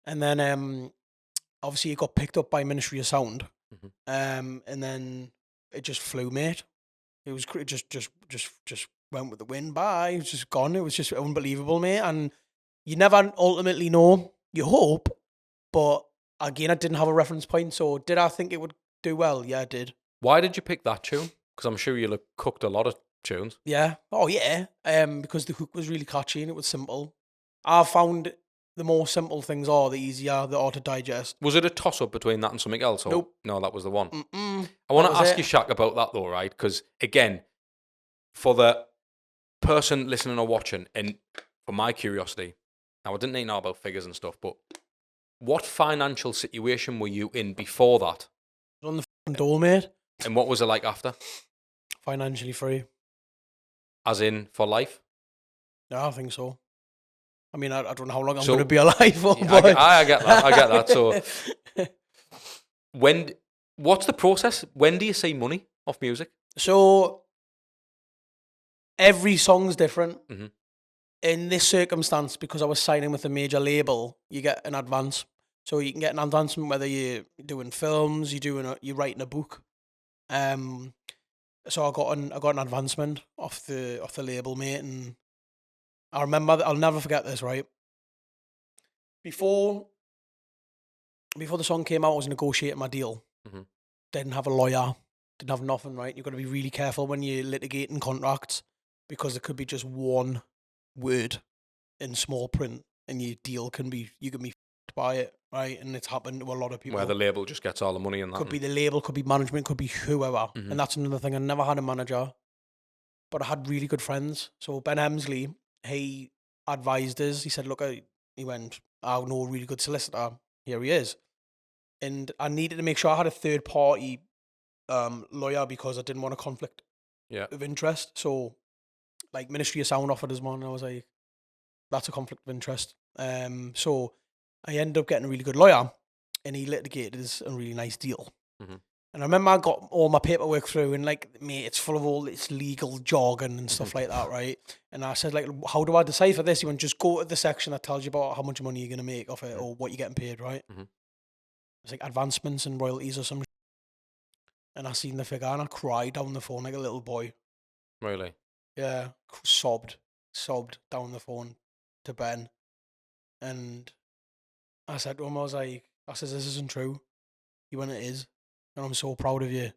And then obviously it got picked up by Ministry of Sound. And then it just flew, mate. It was just went with the wind by. It was just gone. It was just unbelievable, mate. And you never ultimately know. You hope, but again, I didn't have a reference point. So did I think it would do well? Yeah, I did. Why did you pick that tune? Because I'm sure you'll have cooked a lot of tunes. Yeah. Oh, yeah. Because the hook was really catchy and it was simple. I found the more simple things are, the easier they are to digest. Was it a toss-up between that and something else? Or? Nope. No, that was the one. I want to ask you, Shak, about that though, right? Because again, for the person listening or watching, and for my curiosity, now I didn't need to know about figures and stuff, but what financial situation were you in before that? I was on the Dole, mate. And what was it like after? Financially free. as in for life? Yeah, I think so. I mean, I don't know how long I'm So- going to be alive for, Yeah, but... I get that. So what's the process? When do you see money off music? So every song's different. Mhm. In this circumstance, because I was signing with a major label, you get an advance. So you can get an advancement whether you're doing films, you're writing a book. So I got an advancement off the label, mate, and I remember I'll never forget this. Right before the song came out, I was negotiating my deal. Mhm. Didn't have a lawyer, didn't have nothing. Right, you've got to be really careful when you're litigating contracts because it could be just one word in small print, and you can be f***ed by it, right? And it's happened to a lot of people. Where the label just gets all the money and that. Could be the label, could be management, could be whoever. Mhm. And that's another thing. I never had a manager, but I had really good friends. So Ben Hemsley, he advised us. He said, "Look, he went, I know a really good solicitor. Here he is." And I needed to make sure I had a third party lawyer because I didn't want a conflict of interest. So, like, Ministry of Sound offered us one, and I was like, that's a conflict of interest. So I ended up getting a really good lawyer, and he litigated us a really nice deal. Mhm. And I remember I got all my paperwork through, and like, mate, it's full of all this legal jargon and stuff like that, right? And I said, like, how do I decipher this? He went, just go to the section that tells you about how much money you're going to make off it or what you're getting paid, right? Mhm. It's like advancements and royalties or some shit. And I seen the figure and I cried down the phone like a little boy. Really? Yeah, sobbed down the phone to Ben. And I said to him, I said, this isn't true. He went, it is. And I'm so proud of you.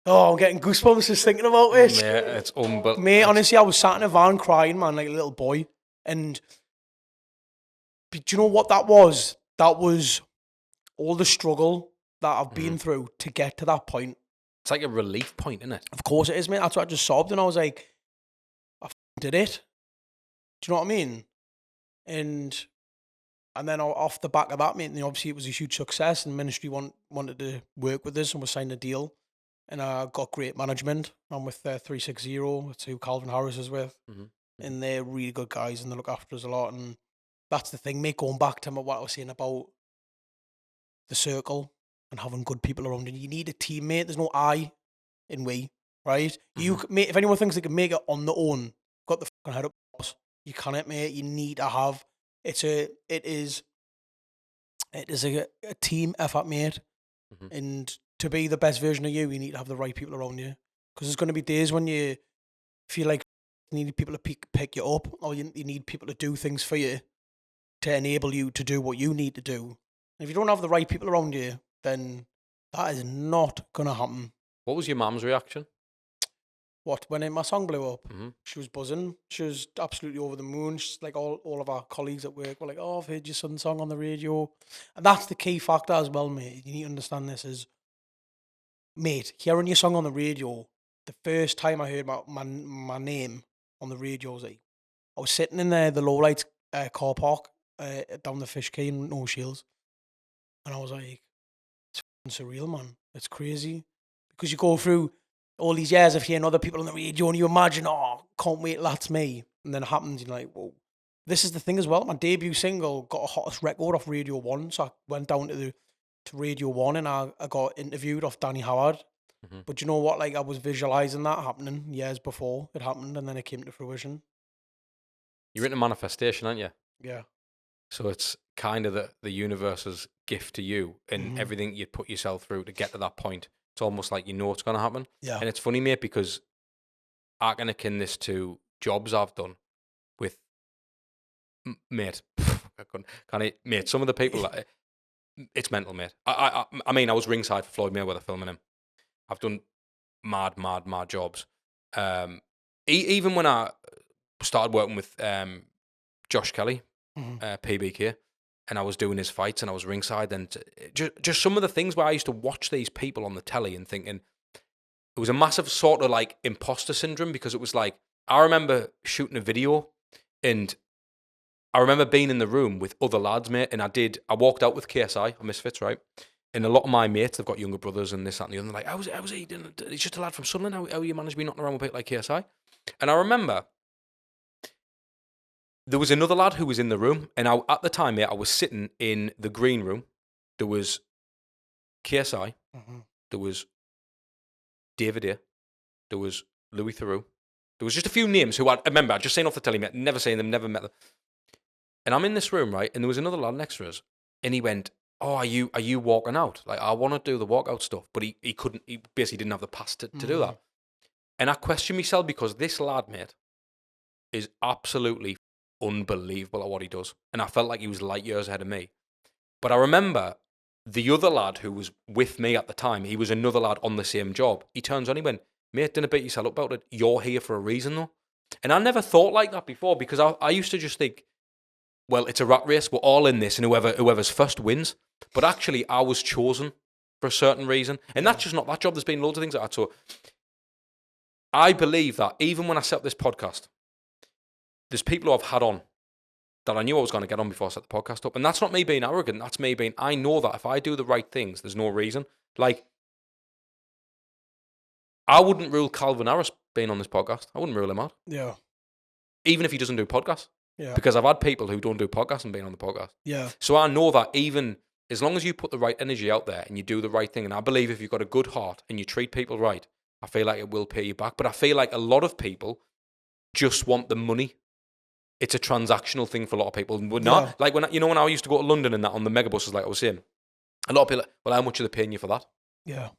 Oh, I'm getting goosebumps just thinking about this. Mate, it's unbelievable. Mate, honestly, I was sat in a van crying, man, like a little boy. And do you know what that was? That was all the struggle that I've been through to get to that point. It's like a relief point, isn't it? Of course it is, mate. That's why I just sobbed and I was like, I did it. Do you know what I mean? And then off the back of that, mate, and obviously it was a huge success, and Ministry wanted to work with us and we signed a deal. And I got great management. I'm with 360, that's who Calvin Harris is with. Mhm. And they're really good guys and they look after us a lot. And that's the thing, mate, going back to what I was saying about the circle and having good people around you. You need a teammate. There's no I in we, right? Mate, if anyone thinks they can make it on their own, got the fucking head up, boss. You can't, mate. You need to have, it is a team effort, mate. And to be the best version of you need to have the right people around you. Because there's going to be days when you feel like you need people to pick you up, or you need people to do things for you to enable you to do what you need to do. And if you don't have the right people around you, then that is not going to happen. What was your mum's reaction? What, when my song blew up? Mm-hmm. She was buzzing. She was absolutely over the moon. She's like, all of our colleagues at work were like, oh, I've heard your son's song on the radio. And that's the key factor as well, mate. You need to understand this is, mate, hearing your song on the radio, the first time I heard my name on the radio, I was sitting in the low lights car park down the Fish Quay in No Shields. And I was like, it's surreal, man. It's crazy. Because you go through all these years of hearing other people on the radio and you imagine, oh, can't wait, that's me. And then it happens, you're like, whoa. This is the thing as well. My debut single got a hottest record off Radio 1. So I went down to Radio 1 and I got interviewed off Danny Howard. Mm-hmm. But you know what? Like, I was visualizing that happening years before it happened, and then it came to fruition. You're into manifestation, aren't you? Yeah. So it's kind of the universe's gift to you and everything you put yourself through to get to that point. It's almost like you know it's going to happen. Yeah. And it's funny, mate, because I can akin this to jobs I've done with, mate, mate, some of the people, it's mental, mate. I mean, I was ringside for Floyd Mayweather filming him. I've done mad jobs. Even when I started working with Josh Kelly, PBK, and I was doing his fights and I was ringside, and just some of the things where I used to watch these people on the telly and thinking, it was a massive sort of like imposter syndrome, because it was like, I remember shooting a video and I remember being in the room with other lads, mate, and I walked out with KSI, or Misfits, right? And a lot of my mates, they've got younger brothers and this, that, and the other. They're like, how's he? He's just a lad from Sunderland. How you managed to be knocking around with people like KSI? And I remember there was another lad who was in the room. And at the time, I was sitting in the green room. There was KSI. Mm-hmm. There was David here. There was Louis Theroux. There was just a few names who I remember. I'd just seen off the telly, never seen them, never met them. And I'm in this room, right? And there was another lad next to us. And he went, oh, are you walking out? Like, I want to do the walkout stuff. But he couldn't, he basically didn't have the pass to do that. And I question myself because this lad, mate, is absolutely unbelievable at what he does. And I felt like he was light years ahead of me. But I remember the other lad who was with me at the time, he was another lad on the same job. He turns on, he went, mate, didn't beat yourself up about it. You're here for a reason, though. And I never thought like that before because I used to just think, well, it's a rat race. We're all in this, and whoever's first wins. But actually, I was chosen for a certain reason. And that's just not that job. There's been loads of things like that. So I believe that even when I set up this podcast, there's people who I've had on that I knew I was going to get on before I set the podcast up. And that's not me being arrogant. That's me being, I know that if I do the right things, there's no reason. Like, I wouldn't rule Calvin Harris being on this podcast. I wouldn't rule him out. Yeah. Even if he doesn't do podcasts. Yeah. Because I've had people who don't do podcasts and being on the podcast. Yeah. So I know that even as long as you put the right energy out there and you do the right thing, and I believe if you've got a good heart and you treat people right, I feel like it will pay you back. But I feel like a lot of people just want the money. It's a transactional thing for a lot of people. Not like when I used to go to London and that on the megabuses, like I was saying, a lot of people are like, well, how much are they paying you for that? Yeah.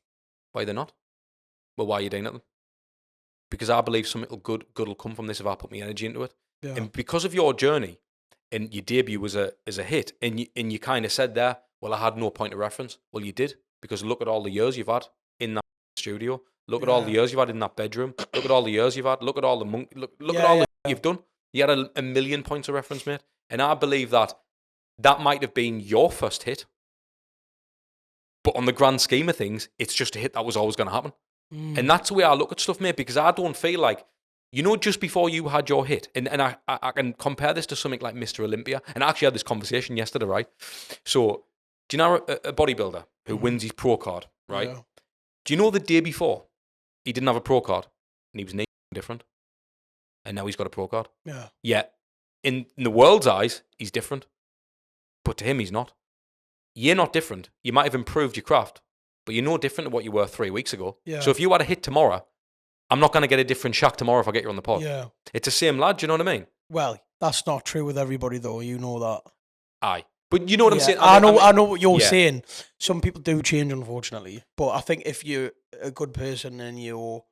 Why are they not? Well, why are you doing it then? Because I believe something good will come from this if I put my energy into it. Yeah. And because of your journey and your debut was a hit, and you kind of said there, well, I had no point of reference. Well, you did, because look at all the years you've had in that studio. Look at all the years you've had in that bedroom. Look at all the years you've had. Look at all the look at all the you've done. You had a million points of reference, mate. And I believe that might have been your first hit, but on the grand scheme of things, it's just a hit that was always going to happen. And that's the way I look at stuff, mate, because I don't feel like, just before you had your hit, and I can compare this to something like Mr. Olympia, and I actually had this conversation yesterday, right? So, do you know a bodybuilder who wins his pro card, right? Yeah. Do you know the day before, he didn't have a pro card, and he was different, and now he's got a pro card? Yeah. Yeah, in the world's eyes, he's different, but to him, he's not. You're not different. You might have improved your craft, but you're no different to what you were 3 weeks ago. Yeah. So if you had a hit tomorrow, I'm not going to get a different Shak tomorrow if I get you on the pod. Yeah. It's the same lad, do you know what I mean? Well, that's not true with everybody, though. You know that. Aye. But you know what I'm saying? I know what you're saying. Some people do change, unfortunately. But I think if you're a good person and you're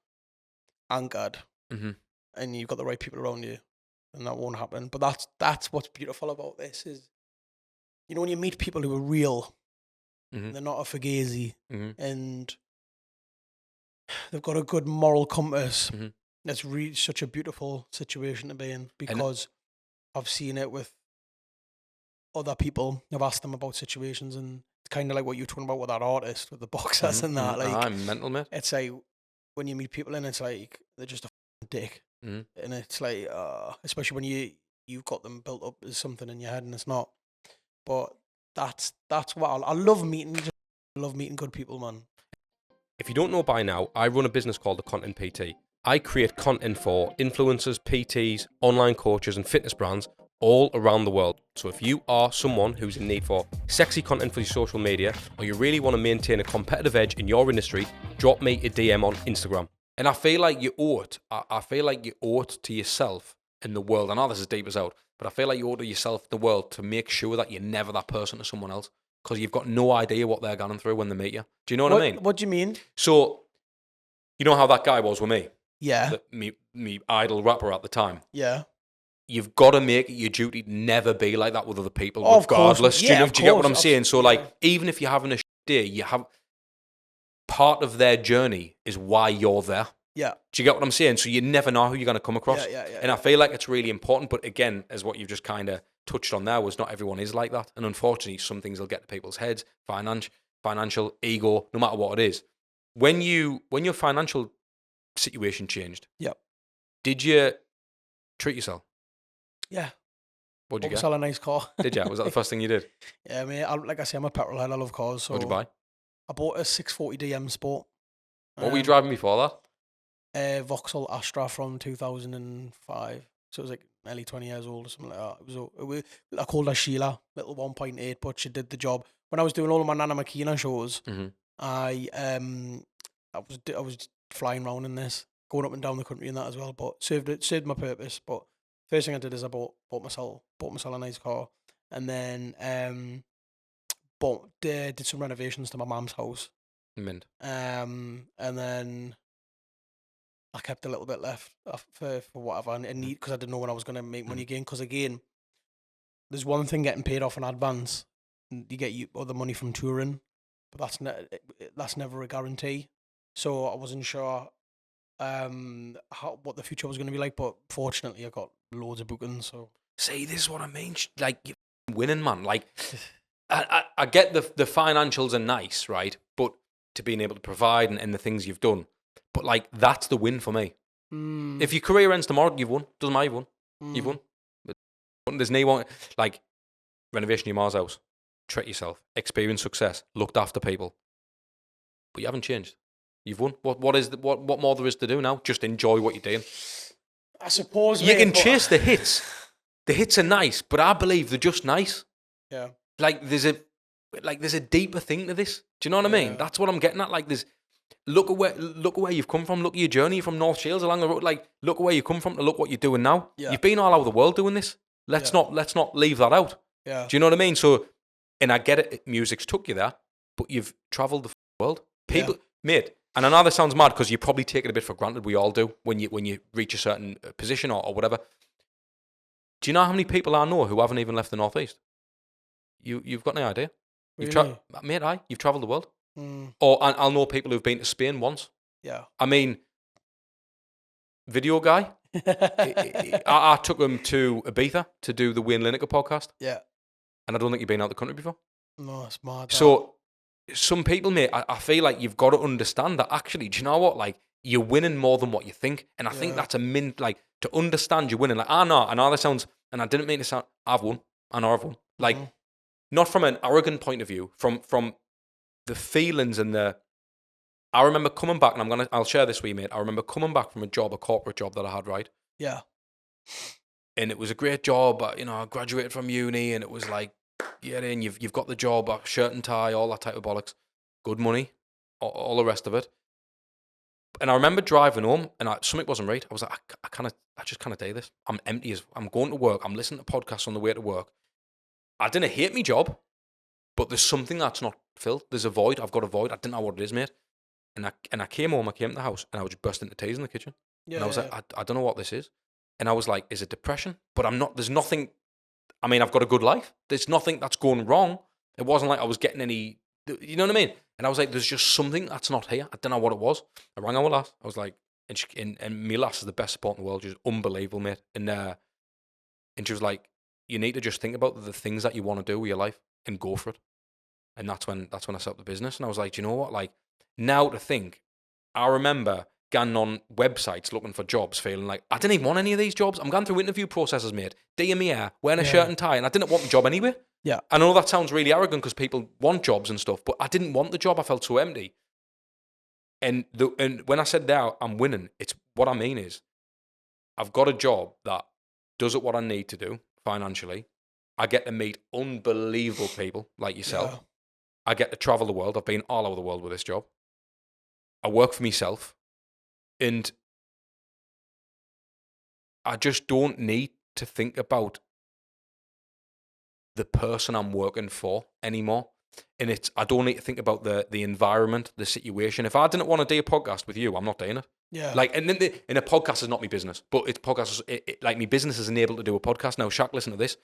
anchored and you've got the right people around you, then that won't happen. But that's what's beautiful about this is, when you meet people who are real, they're not a fugazi, and they've got a good moral compass. That's really such a beautiful situation to be in, because I've seen it with other people. I've asked them about situations, and it's kind of like what you're talking about with that artist, with the boxers and that. Like, I'm mental, mate. It's like when you meet people and it's like they're just a dick, and it's like, especially when you've got them built up as something in your head and it's not. But that's what I love meeting. I love meeting good people, man. If you don't know by now, I run a business called The Content PT. I create content for influencers, PTs, online coaches, and fitness brands all around the world. So if you are someone who's in need for sexy content for your social media, or you really want to maintain a competitive edge in your industry, drop me a DM on Instagram. And I feel like you owe it. I feel like you owe it to yourself and the world. I know this is deep as out, but I feel like you owe it to yourself and the world to make sure that you're never that person to someone else. Because you've got no idea what they're going through when they meet you. Do you know what I mean? What do you mean? So, you know how that guy was with me? Yeah. Me idol rapper at the time. Yeah. You've got to make it your duty to never be like that with other people, Of regardless. course. Do you get what I'm saying? So, like, even if you're having a day, you have part of their journey is why you're there. Yeah. Do you get what I'm saying? So you never know who you're going to come across. Yeah. And I feel like it's really important. But again, as what you've just kind of touched on there, was not everyone is like that. And unfortunately, some things will get to people's heads, financial, ego, no matter what it is. When your financial situation changed, did you treat yourself? Yeah. What'd you get? Sell a nice car. Did you? Was that the first thing you did? Yeah, I mean, like I say, I'm a petrol head. I love cars. So What'd you buy? I bought a 640 DM Sport. What were you driving before that? Vauxhall Astra from 2005. So it was like nearly 20 years old or something like that. It was I called her Sheila, little 1.8, but she did the job. When I was doing all of my Nana Makina shows, Mm-hmm. I was flying around in this, going up and down the country and that as well. But served my purpose. But first thing I did is I bought myself a nice car, and then did some renovations to my mum's house. Mint. And then I kept a little bit left for whatever and need, because I didn't know when I was going to make money again. Because again, there's one thing getting paid off in advance. You get other money from touring, but that's never a guarantee. So I wasn't sure what the future was going to be like. But fortunately, I got loads of bookings. So see, this is what I mean. Like, you're winning, man. Like, I get the financials are nice, right? But to being able to provide and the things you've done. But, like, that's the win for me. If your career ends tomorrow, you've won. Doesn't matter, you've won. You've won. But there's no one, like, renovation of your Mars house, treat yourself, experience success, looked after people. But you haven't changed. You've won. What more there is to do now? Just enjoy what you're doing. I suppose you can chase the hits. The hits are nice, but I believe they're just nice. Yeah. Like there's a deeper thing to this. Do you know what I mean? That's what I'm getting at. Like look at where you've come from. Look at your journey from North Shields along the road. Like, look at where you come from to look what you're doing now. Yeah. You've been all over the world doing this. Let's not leave that out. Yeah. Do you know what I mean? So, and I get it. Music's took you there, but you've travelled the world. People, mate. And I know this sounds mad because you probably take it a bit for granted. We all do when you reach a certain position or whatever. Do you know how many people I know who haven't even left the Northeast? You've got no idea. Really? Mate, you've travelled the world. Mm. Or I'll know people who've been to Spain once. Yeah. I mean, video guy. I took him to Ibiza to do the Wayne Lineker podcast. Yeah. And I don't think you've been out the country before. No, it's mad. So some people, mate, I feel like you've got to understand that actually, do you know what? Like, you're winning more than what you think. And I think that's like, to understand you're winning. Like, I know this sounds, and I didn't mean to sound, I've won. I know I've won. Like, not from an arrogant point of view, from the feelings and I remember coming back, and I'll share this with you, mate. I remember coming back from a corporate job that I had, right? Yeah. And it was a great job. I graduated from uni, and it was like, get in, you've got the job, shirt and tie, all that type of bollocks, good money, all the rest of it. And I remember driving home, and something wasn't right. I was like, I just can't do this. I'm empty I'm going to work. I'm listening to podcasts on the way to work. I didn't hate my job, but there's something that's not filled. There's a void. I've got a void. I didn't know what it is, mate. And I came home. I came to the house, and I was just bursting into tears in the kitchen. Yeah, and I was like, I don't know what this is. And I was like, is it depression? But I'm not. There's nothing. I mean, I've got a good life. There's nothing that's going wrong. It wasn't like I was getting any. You know what I mean? And I was like, there's just something that's not here. I don't know what it was. I rang our lass. I was like, and me lass is the best support in the world. She's unbelievable, mate. And she was like, you need to just think about the things that you want to do with your life and go for it. And that's when I set up the business. And I was like, do you know what? Like, now to think, I remember going on websites looking for jobs, feeling like I didn't even want any of these jobs. I'm going through interview processes, mate. DMER, wearing a shirt and tie, and I didn't want the job anyway. Yeah. I know that sounds really arrogant because people want jobs and stuff, but I didn't want the job. I felt so empty. And when I said that I'm winning, it's what I mean is I've got a job that does it what I need to do financially. I get to meet unbelievable people like yourself. Yeah. I get to travel the world. I've been all over the world with this job. I work for myself. And I just don't need to think about the person I'm working for anymore. And I don't need to think about the environment, the situation. If I didn't want to do a podcast with you, I'm not doing it. Yeah. Like, and a podcast is not my business, but it's podcast. Like, my business is enabled to do a podcast. Now, Shaq, listen to this.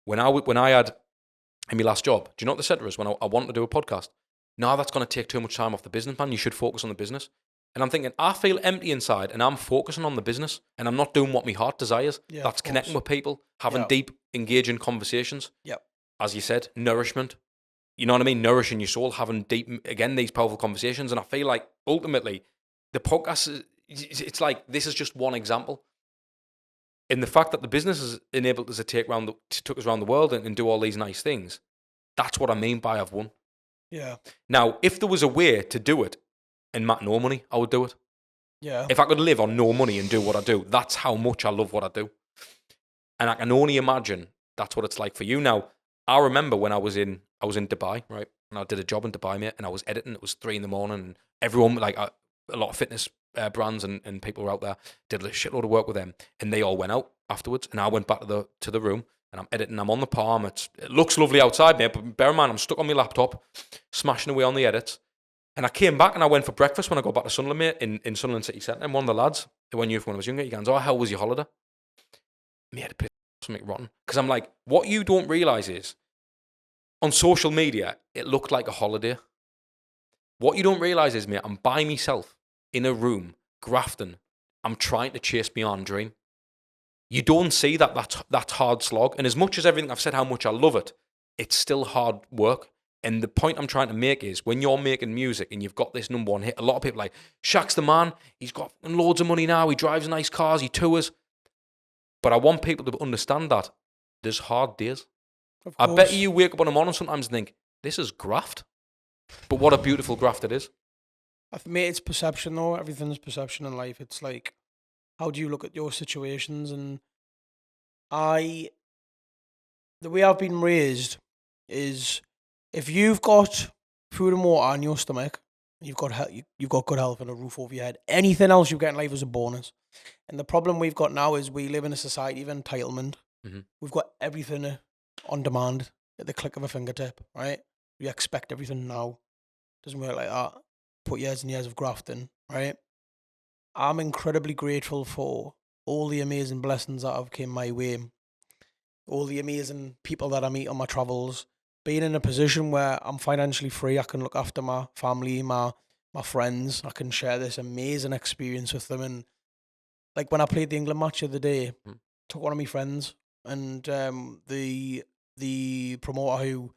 When I had in my last job, do you know what they said to us when I wanted to do a podcast? No, that's going to take too much time off the business, man. You should focus on the business. And I'm thinking, I feel empty inside, and I'm focusing on the business, and I'm not doing what my heart desires. Yeah, that's connecting with people, having deep, engaging conversations. Yep. As you said, nourishment. You know what I mean? Nourishing your soul, having deep, again, these powerful conversations. And I feel like, ultimately, the podcast, it's like, this is just one example. And the fact that the business has enabled us to took us around the world and do all these nice things, that's what I mean by I've won. Yeah. Now, if there was a way to do it and make no money, I would do it. Yeah. If I could live on no money and do what I do, that's how much I love what I do. And I can only imagine that's what it's like for you. Now, I remember when I was in Dubai, right? And I did a job in Dubai, mate, and I was editing. It was 3 a.m, and everyone, like a lot of fitness brands and people were out there, did a shitload of work with them, and they all went out afterwards. And I went back to the room, and I'm editing. I'm on the palm. It looks lovely outside, mate, but bear in mind, I'm stuck on my laptop, smashing away on the edits. And I came back and I went for breakfast when I got back to Sunderland, mate, in Sunderland City Centre. And one of the lads who I knew from when I was younger, he goes, "Oh, how was your holiday?" Me had to piss something rotten. Because I'm like, what you don't realise is, on social media, it looked like a holiday. What you don't realise is, mate, I'm by myself in a room, grafting. I'm trying to chase my own dream. You don't see that's hard slog. And as much as everything I've said how much I love it, it's still hard work. And the point I'm trying to make is, when you're making music and you've got this #1 hit, a lot of people are like, Shak's the man. He's got loads of money now. He drives nice cars. He tours. But I want people to understand that there's hard days. I bet you wake up on a morning sometimes and think, this is graft. But what a beautiful graft it is. Mate, it's perception though. Everything's perception in life. It's like, how do you look at your situations? And the way I've been raised is, if you've got food and water in your stomach, you've got good health and a roof over your head, anything else you get in life is a bonus. And the problem we've got now is we live in a society of entitlement. Mm-hmm. We've got everything on demand at the click of a fingertip, right? We expect everything now. Doesn't work like that. Put years and years of grafting, right? I'm incredibly grateful for all the amazing blessings that have came my way, all the amazing people that I meet on my travels, being in a position where I'm financially free. I can look after my family, my friends. I can share this amazing experience with them. And like when I played the England match the other day, took one of my friends, and the promoter who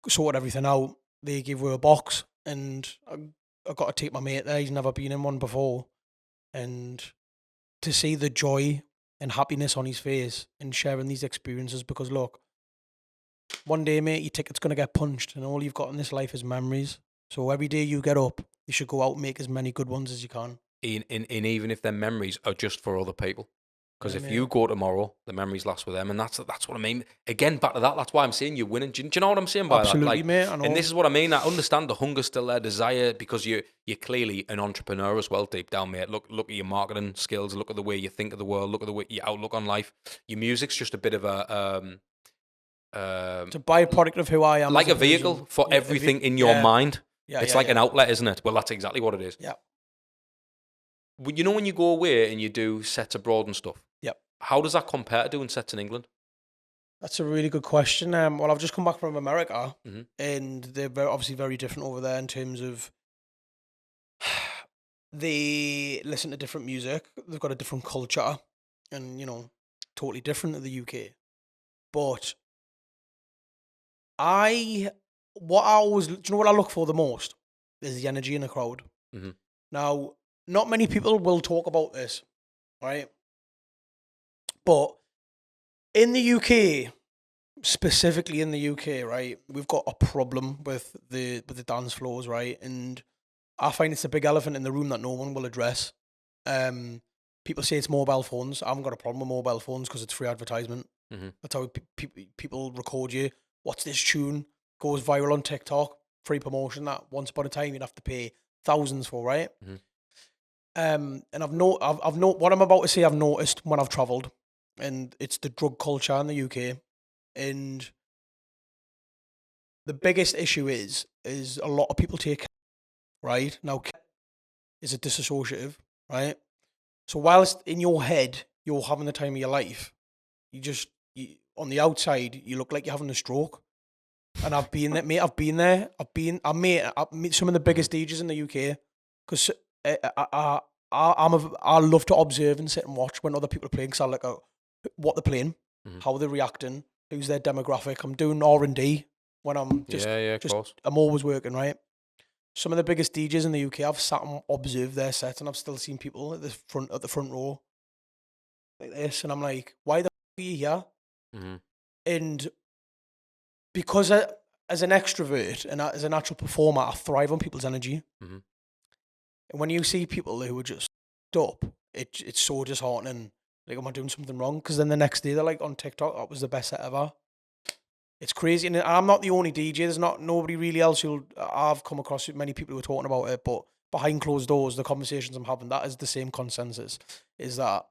sorted everything out, they gave her a box, and I got to take my mate there. He's never been in one before, and to see the joy and happiness on his face and sharing these experiences, because look, one day, mate, your ticket's going to get punched, and all you've got in this life is memories. So every day you get up, you should go out and make as many good ones as you can. And even if their memories are just for other people. Because Yeah, if mate. you go tomorrow, the memories last with them. And that's what I mean. Again, back to that, that's why I'm saying you're winning. Do you know what I'm saying by Absolutely, that? Like, mate, I know. and this is what I mean. I understand the hunger's still there, desire, because you're clearly an entrepreneur as well, deep down, mate. Look at your marketing skills. Look at the way you think of the world. Look at the way your outlook on life. Your music's just a bit of a... it's a byproduct of who I am. Like a vehicle for everything in your mind. Yeah, it's like an outlet, isn't it? Well, that's exactly what it is. Yeah. You know when you go away and you do sets abroad and stuff? Yep. How does that compare to doing sets in England? That's a really good question. Well, I've just come back from America, Mm-hmm. and they're obviously very different over there in terms of they listen to different music. They've got a different culture, and totally different to the UK. But do you know what I look for the most? Is the energy in the crowd. Mm-hmm. Now, not many people will talk about this, right? But in the UK, specifically in the UK, right, we've got a problem with the dance floors, right? And I find it's a big elephant in the room that no one will address. People say it's mobile phones. I haven't got a problem with mobile phones because it's free advertisement. Mm-hmm. That's how people record you. What's this tune? Goes viral on TikTok. Free promotion that once upon a time you'd have to pay thousands for, right? Mm-hmm. And what I'm about to say I've noticed when I've travelled, and it's the drug culture in the UK. And the biggest issue is a lot of people take, right? Now, is a disassociative, right? So whilst in your head, you're having the time of your life, on the outside, you look like you're having a stroke. And I've been there, mate. I meet some of the biggest DJs in the UK, because I love to observe and sit and watch when other people are playing, because I look at what they're playing, Mm-hmm. how they're reacting, who's their demographic. I'm doing R&D when I'm of course. I'm always working, right? Some of the biggest DJs in the UK, I've sat and observed their sets, and I've still seen people at the front row like this, and I'm like, why the f are you here? Mm-hmm. And because as an extrovert and as a natural performer, I thrive on people's energy. Mm-hmm. And when you see people who are just up, it's so disheartening. Like, am I doing something wrong? Because then the next day they're like on TikTok, that was the best set ever. It's crazy, and I'm not the only DJ. There's nobody really else I've come across many people who are talking about it, but behind closed doors, the conversations I'm having, that is the same consensus. Is that,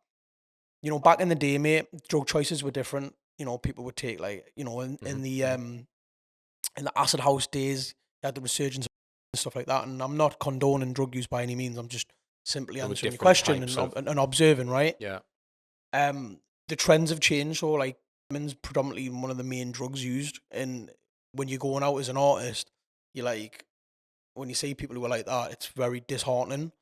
you know, back in the day, mate, drug choices were different. You know, people would take, like, you know, in the acid house days, you had the resurgence and stuff like that. And I'm not condoning drug use by any means. I'm just simply answering your question and observing, right? Yeah. The trends have changed. So, like, women's predominantly one of the main drugs used. And when you're going out as an artist, you like, when you see people who are like that, it's very disheartening.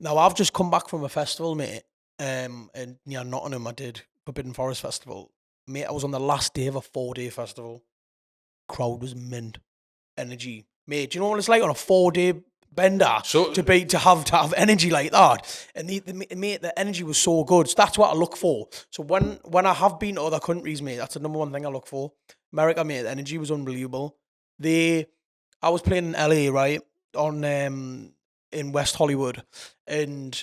Now, I've just come back from a festival, mate. And yeah, Nottingham, I did Forbidden Forest Festival. Mate, I was on the last day of a 4-day festival. Crowd was mint. Energy. Mate, do you know what it's like on a 4-day bender to have energy like that? And the energy was so good. So that's what I look for. So when I have been to other countries, mate, that's the number one thing I look for. America, mate, the energy was unbelievable. I was playing in LA, right, on in West Hollywood, and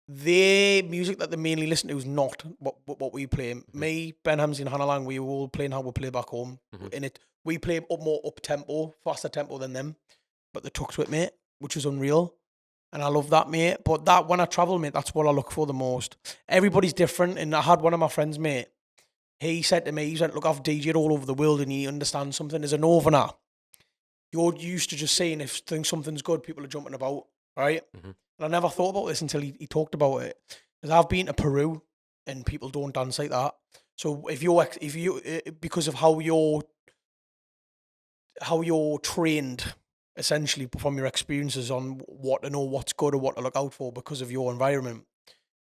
the music that they mainly listen to is not what we play. Mm-hmm. Me, Ben Hamsey and Hannah Lang, we were all playing how we play back home. Mm-hmm. We play more up tempo, faster tempo than them, but they took to it, mate, which was unreal. And I love that, mate. But that, when I travel, mate, that's what I look for the most. Everybody's different. And I had one of my friends, mate, he said to me, he said, look, I've DJ'd all over the world and he understands something. As a northerner, you're used to just saying if something's good, people are jumping about, right? Mm-hmm. And I never thought about this until he talked about it. Because I've been to Peru and people don't dance like that. So if you because of how you're trained, essentially, from your experiences on what to know, what's good or what to look out for because of your environment,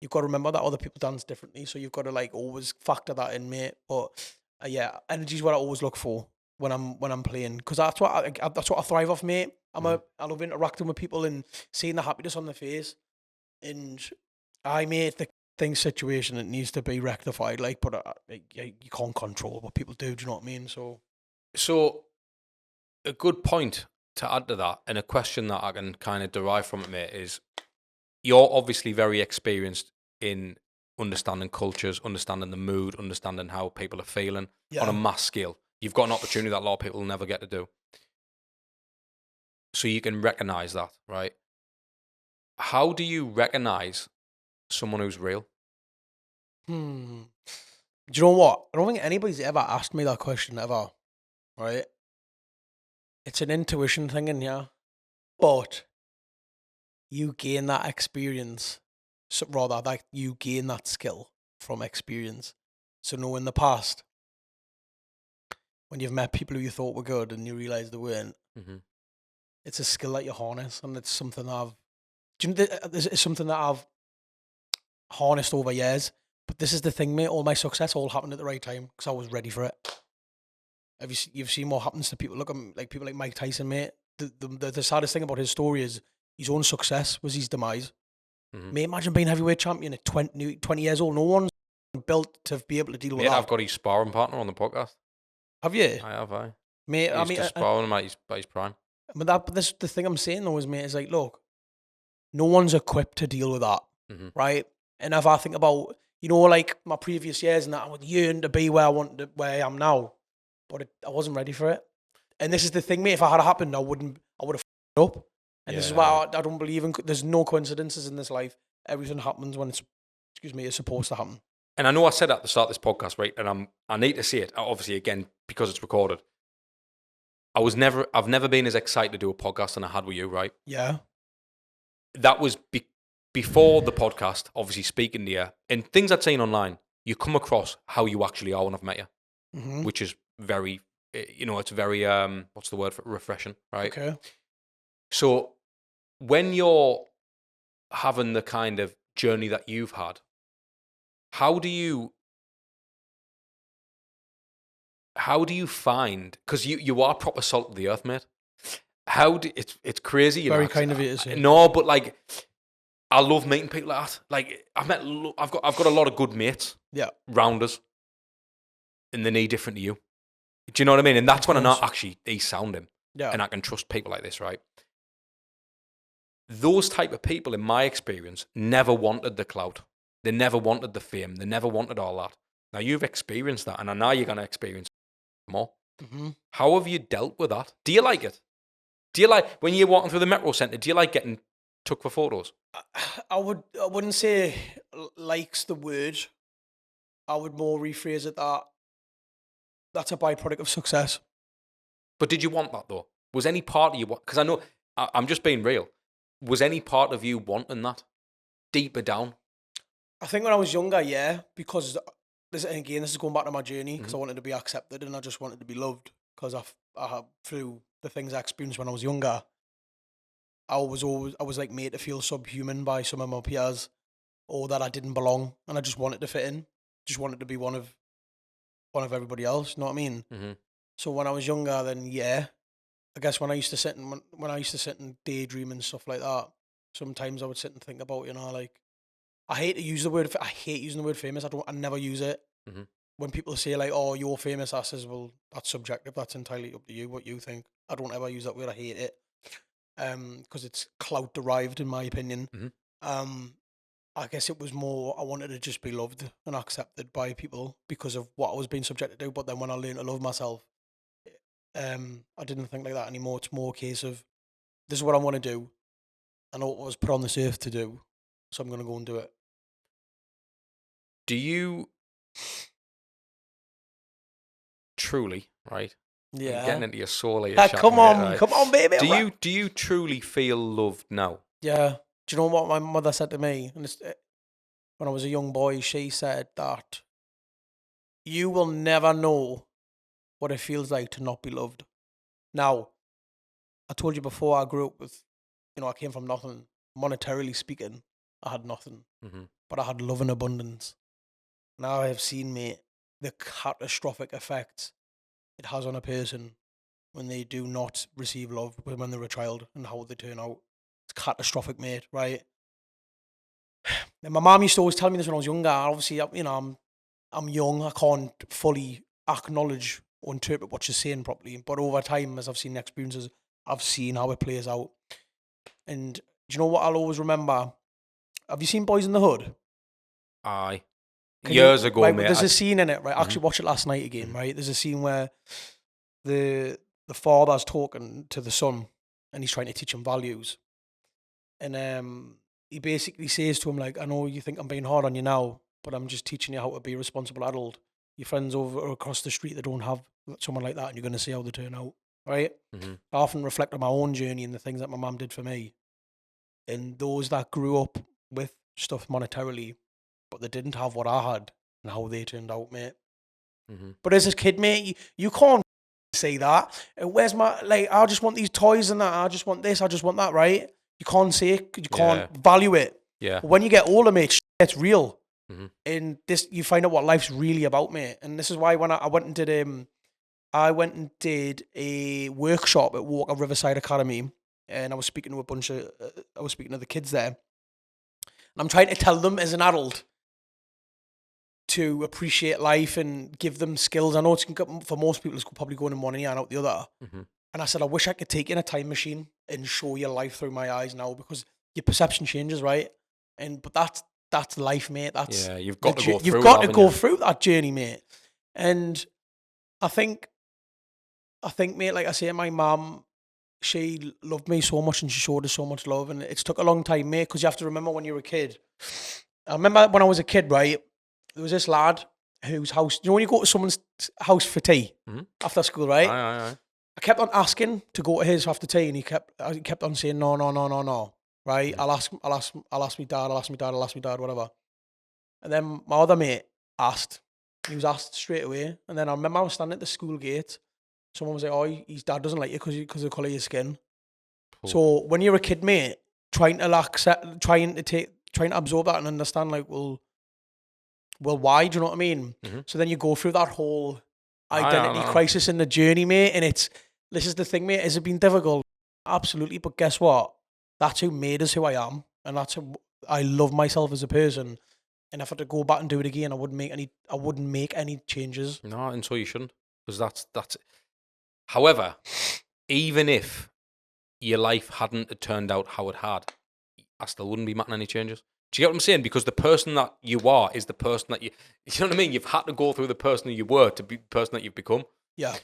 you've got to remember that other people dance differently. So you've got to, like, always factor that in, mate. But yeah, energy is what I always look for when I'm playing, because that's what I thrive off, mate. I love interacting with people and seeing the happiness on their face. And I made the situation that needs to be rectified, like, but you can't control what people do. Do you know what I mean? So a good point to add to that, and a question that I can kind of derive from it, mate, is you're obviously very experienced in understanding cultures, understanding the mood, understanding how people are feeling on a mass scale. You've got an opportunity that a lot of people will never get to do. So you can recognize that, right? How do you recognize someone who's real? Do you know what? I don't think anybody's ever asked me that question ever, right? It's an intuition thing in here, but you gain that experience, like you gain that skill from experience. So, no, in the past, when you've met people who you thought were good and you realize they weren't, it's a skill that you harness, and it's something it's something that I've harnessed over years. But this is the thing, mate. All my success all happened at the right time because I was ready for it. You've seen what happens to people? Look at people like Mike Tyson, mate. The saddest thing about his story is his own success was his demise. Mate, imagine being heavyweight champion at 20 years old. No one's built to be able to deal with that. I've got his sparring partner on the podcast. Have you? I have, mate. I mean, sparring him at his prime. But this the thing I'm saying though is, mate, is like, look, no one's equipped to deal with that, right? And if I think about, you know, like my previous years and that, I would yearn to be where where I am now, but I wasn't ready for it. And this is the thing, mate. If it had happened, I would have f***ed up. And this is why I don't believe in. There's no coincidences in this life. Everything happens when it's supposed to happen. And I know I said at the start of this podcast, right? And I need to say it, obviously, again, because it's recorded. I've never been as excited to do a podcast than I had with you, right? Yeah. That was before the podcast, obviously speaking to you, and things I'd seen online, you come across how you actually are when I've met you, which is very, it's very, what's the word for refreshing, right? Okay. So when you're having the kind of journey that you've had, how do you find, because you are proper salt of the earth, mate. It's crazy, you very know. kind of it, is it? No, but like, I love meeting people like that. Like, I've got a lot of good mates, round us, and they need different to you. Do you know what I mean? And that's when I know actually he's sounding. Yeah. And I can trust people like this, right? Those type of people, in my experience, never wanted the clout. They never wanted the fame. They never wanted all that. Now you've experienced that, and I know you're going to experience more. Mm-hmm. How have you dealt with that? Do you like it? Do you like, when you're walking through the Metro Centre, do you like getting took for photos? I wouldn't say likes the word. I would more rephrase it that that's a byproduct of success. But did you want that though? Was any part of you, because I know, I'm just being real, was any part of you wanting that deeper down? I think when I was younger, yeah, because this is going back to my journey, because I wanted to be accepted and I just wanted to be loved, because I through the things I experienced when I was younger, I was like made to feel subhuman by some of my peers, or that I didn't belong, and I just wanted to fit in, just wanted to be one of everybody else. You know what I mean? Mm-hmm. So when I was younger, then yeah, I guess when I used to sit and daydream and stuff like that, sometimes I would sit and think about, like, I hate using the word famous. I never use it. Mm-hmm. When people say like, "Oh, you're famous," I says, "Well, that's subjective. That's entirely up to you. What you think." I don't ever use that word. I hate it. Because it's clout derived, in my opinion. Mm-hmm. I guess it was more, I wanted to just be loved and accepted by people because of what I was being subjected to. But then when I learned to love myself, I didn't think like that anymore. It's more a case of, this is what I want to do. I know what I was put on this earth to do, so I'm going to go and do it. Do you truly, right? Yeah. I'm getting into your soul here. Come on, baby. Do you truly feel loved now? Yeah. Do you know what my mother said to me? And when I was a young boy, she said that you will never know what it feels like to not be loved. Now, I told you before, I grew up with, I came from nothing. Monetarily speaking, I had nothing, but I had love in abundance. Now I have seen, mate, the catastrophic effects it has on a person when they do not receive love when they're a child and how they turn out. It's catastrophic, mate, right? And my mom used to always tell me this when I was younger. Obviously, I'm young. I can't fully acknowledge or interpret what she's saying properly. But over time, as I've seen the experiences, I've seen how it plays out. And do you know what I'll always remember? Have you seen Boys in the Hood? Aye. Years ago, right, mate. There's a scene in it, right? I actually watched it last night again, right? There's a scene where the father's talking to the son and he's trying to teach him values. And he basically says to him, like, I know you think I'm being hard on you now, but I'm just teaching you how to be a responsible adult. Your friends over or across the street, they don't have someone like that, and you're going to see how they turn out, right? I often reflect on my own journey and the things that my mum did for me. And those that grew up with stuff monetarily, but they didn't have what I had, and how they turned out, mate. But as a kid, mate, you can't say that. Where's my, like, I just want these toys and that, I just want this, I just want that, right? You can't say it, you can't value it. Yeah. But when you get older, mate, it's real. And this, you find out what life's really about, mate. And this is why when I went and did a workshop at Walker Riverside Academy, and I was speaking to the kids there. And I'm trying to tell them as an adult to appreciate life and give them skills. I know it's, for most people, it's probably going in one ear and out the other. And I said, I wish I could take you in a time machine and show you life through my eyes now, because your perception changes, right? But that's life, mate. That's you've got to go through. You've got to go through that journey, mate. And I think, mate, like I say, my mum, she loved me so much and she showed us so much love. And it's took a long time, mate, because you have to remember when you're a kid. I remember when I was a kid, right? There was this lad whose house, when you go to someone's house for tea after school, right? Aye. I kept on asking to go to his after tea, and he kept on saying no. Right? I'll ask my dad, whatever. And then my other mate asked. He was asked straight away. And then I remember I was standing at the school gate. Someone was like, "Oh, his dad doesn't like you because of the colour of your skin." Cool. So when you're a kid, mate, trying to absorb that and understand, like, well, why? Do you know what I mean? So then you go through that whole identity crisis in the journey, mate. And this is the thing, mate. Has it been difficult? Absolutely. But guess what? That's who made us who I am. And that's who I love myself as a person. And if I had to go back and do it again, I wouldn't make any changes. No, and so you shouldn't. because that's. However, even if your life hadn't turned out how it had, I still wouldn't be making any changes. Do you get what I'm saying? Because the person that you are is the person that you know what I mean? You've had to go through the person that you were to be the person that you've become. Yeah.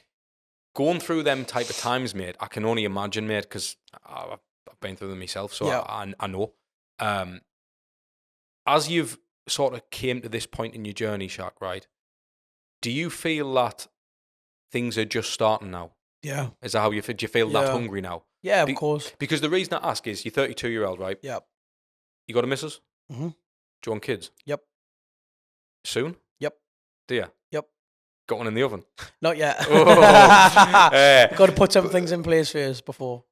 Going through them type of times, mate, I can only imagine, mate, because I've been through them myself, so Yeah. I know. As you've sort of came to this point in your journey, Shak, right? Do you feel that things are just starting now? Yeah. Is that how you feel? Do you feel that hungry now? Yeah, of course. Because the reason I ask is you're 32-year-old, right? Yeah. You got a missus? Mm-hmm. Do you want kids? Yep. Soon? Yep. Do you? Yep. Got one in the oven? Not yet. Oh, got to put some things in place first before.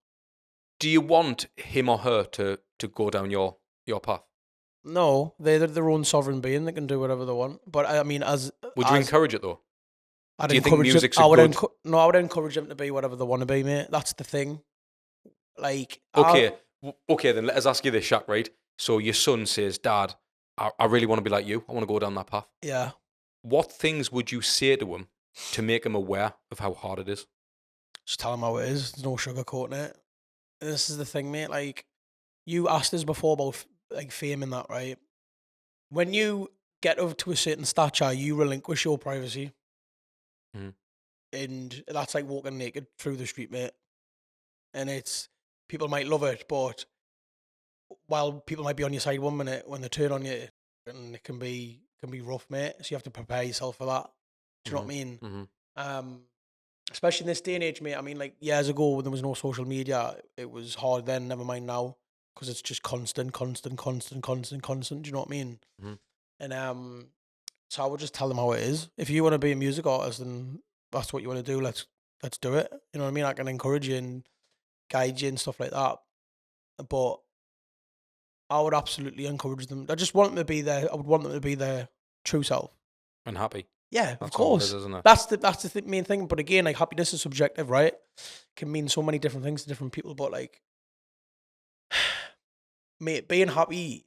Do you want him or her to go down your path? No, they're their own sovereign being. They can do whatever they want. But I mean, would you encourage it though? Do you think music's good? I would encourage them to be whatever they want to be, mate. That's the thing. Like, okay, then let us ask you this, Shak, right? So your son says, Dad, I really want to be like you. I want to go down that path. Yeah. What things would you say to him to make him aware of how hard it is? Just tell him how it is. There's no sugarcoating it. And this is the thing, mate. Like, you asked us before about like fame and that, right? When you get up to a certain stature, you relinquish your privacy. Mm. And that's like walking naked through the street, mate. And people might love it, but while people might be on your side 1 minute, when they turn on you, and it can be rough, mate. So you have to prepare yourself for that. Do you know what I mean? Mm-hmm. Especially in this day and age, mate. I mean, like years ago when there was no social media, it was hard then. Never mind now, because it's just constant. Do you know what I mean? Mm-hmm. And so I would just tell them how it is. If you want to be a music artist and that's what you want to do, let's do it. You know what I mean? I can encourage you and guide you and stuff like that. But I would absolutely encourage them. I just want them to be there. I would want them to be their true self and happy. Yeah, that's of course. All it is, isn't it? That's the main thing. But again, like happiness is subjective, right? Can mean so many different things to different people. But like, mate, being happy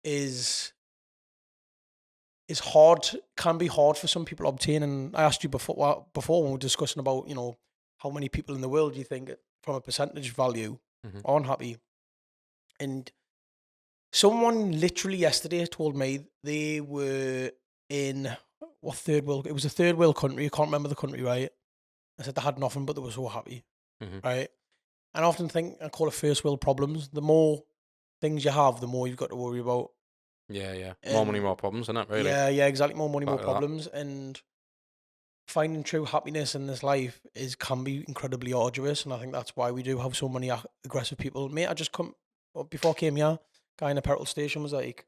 is hard. Can be hard for some people to obtain. And I asked you before when we were discussing about how many people in the world do you think from a percentage value aren't happy. And someone literally yesterday told me they were in what third world? It was a third world country. I can't remember the country, right? I said they had nothing, but they were so happy, right? And I often think I call it first world problems. The more things you have, the more you've got to worry about. Yeah. More money, more problems, isn't it? Really? Yeah, exactly. More money, more problems, and finding true happiness in this life can be incredibly arduous. And I think that's why we do have so many aggressive people. Mate, before I came here, guy in a petrol station was like,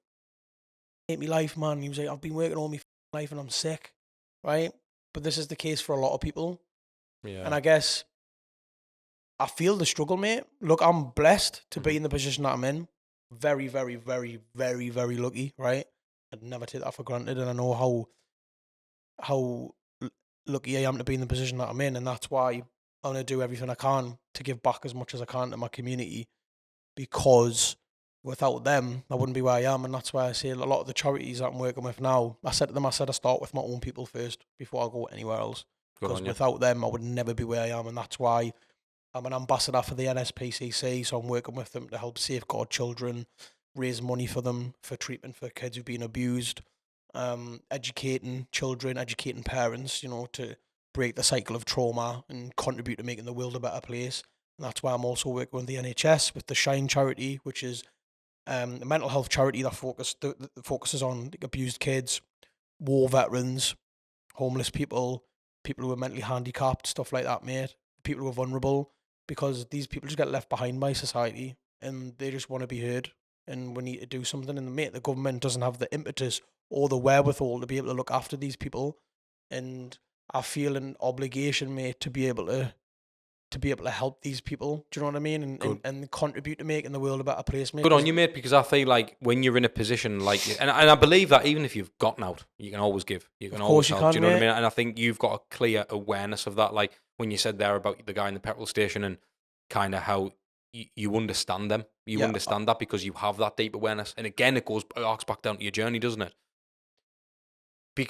"Hate me life, man." He was like, "I've been working all my life and I'm sick," right? But this is the case for a lot of people. Yeah. And I guess I feel the struggle, mate. Look, I'm blessed to be in the position that I'm in. Very, very, very, very, very lucky, right? I'd never take that for granted, and I know how lucky I am to be in the position that I'm in, and that's why I'm gonna do everything I can to give back as much as I can to my community, because without them, I wouldn't be where I am. And that's why I say a lot of the charities that I'm working with now, I said to them, I start with my own people first before I go anywhere else. Because without them, I would never be where I am. And that's why I'm an ambassador for the NSPCC. So I'm working with them to help safeguard children, raise money for them, for treatment for kids who've been abused, educating children, educating parents, to break the cycle of trauma and contribute to making the world a better place. And that's why I'm also working with the NHS, with the Shine charity, which is a mental health charity that focuses on abused kids, war veterans, homeless people who are mentally handicapped, stuff like that, mate. People who are vulnerable, because these people just get left behind by society and they just want to be heard. And we need to do something. And mate, the government doesn't have the impetus or the wherewithal to be able to look after these people. And I feel an obligation, mate, to be able to help these people. Do you know what I mean? And contribute to making the world a better place, mate. Good on you, mate, because I feel like when you're in a position like, and I believe that even if you've gotten out, you can always give. You can always help. Do you know what I mean? And I think you've got a clear awareness of that. Like when you said there about the guy in the petrol station and kind of how you understand them. You understand that because you have that deep awareness. And again, it arcs back down to your journey, doesn't it?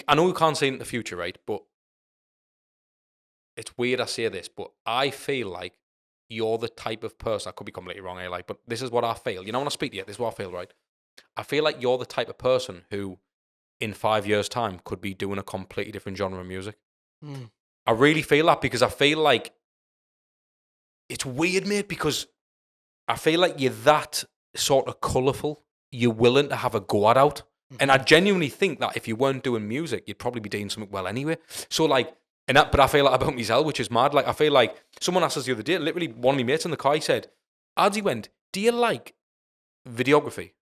I know we can't see in the future, right? But it's weird I say this, but I feel like you're the type of person, I could be completely wrong here, like, but this is what I feel. You know, when I speak to you, this is what I feel, right? I feel like you're the type of person who, in 5 years' time, could be doing a completely different genre of music. Mm. I really feel that because I feel like it's weird, mate, because I feel like you're that sort of colourful. You're willing to have a go at out. And I genuinely think that if you weren't doing music, you'd probably be doing something well anyway. So like, but I feel like about myself, which is mad. Like, I feel like someone asked us the other day, literally one of my mates in the car, he said, as he went, do you like videography?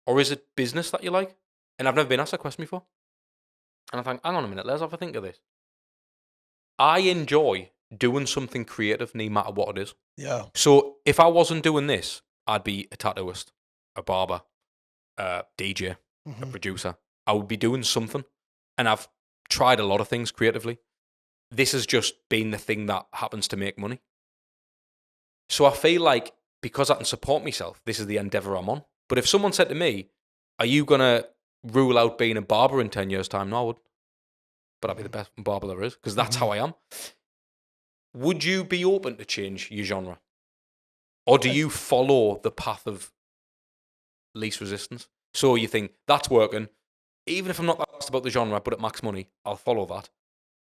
Or is it business that you like? And I've never been asked that question before. And I think, hang on a minute, let's have a think of this. I enjoy doing something creative no matter what it is. Yeah. So if I wasn't doing this, I'd be a tattooist, a barber, a DJ, a producer. I would be doing something. And I've tried a lot of things creatively. This has just been the thing that happens to make money. So I feel like because I can support myself, this is the endeavour I'm on. But if someone said to me, are you going to rule out being a barber in 10 years' time? No, I would. But I'd be the best barber there is because that's how I am. Would you be open to change your genre? Or do you follow the path of least resistance? So you think, that's working. Even if I'm not that asked about the genre, but at max money, I'll follow that.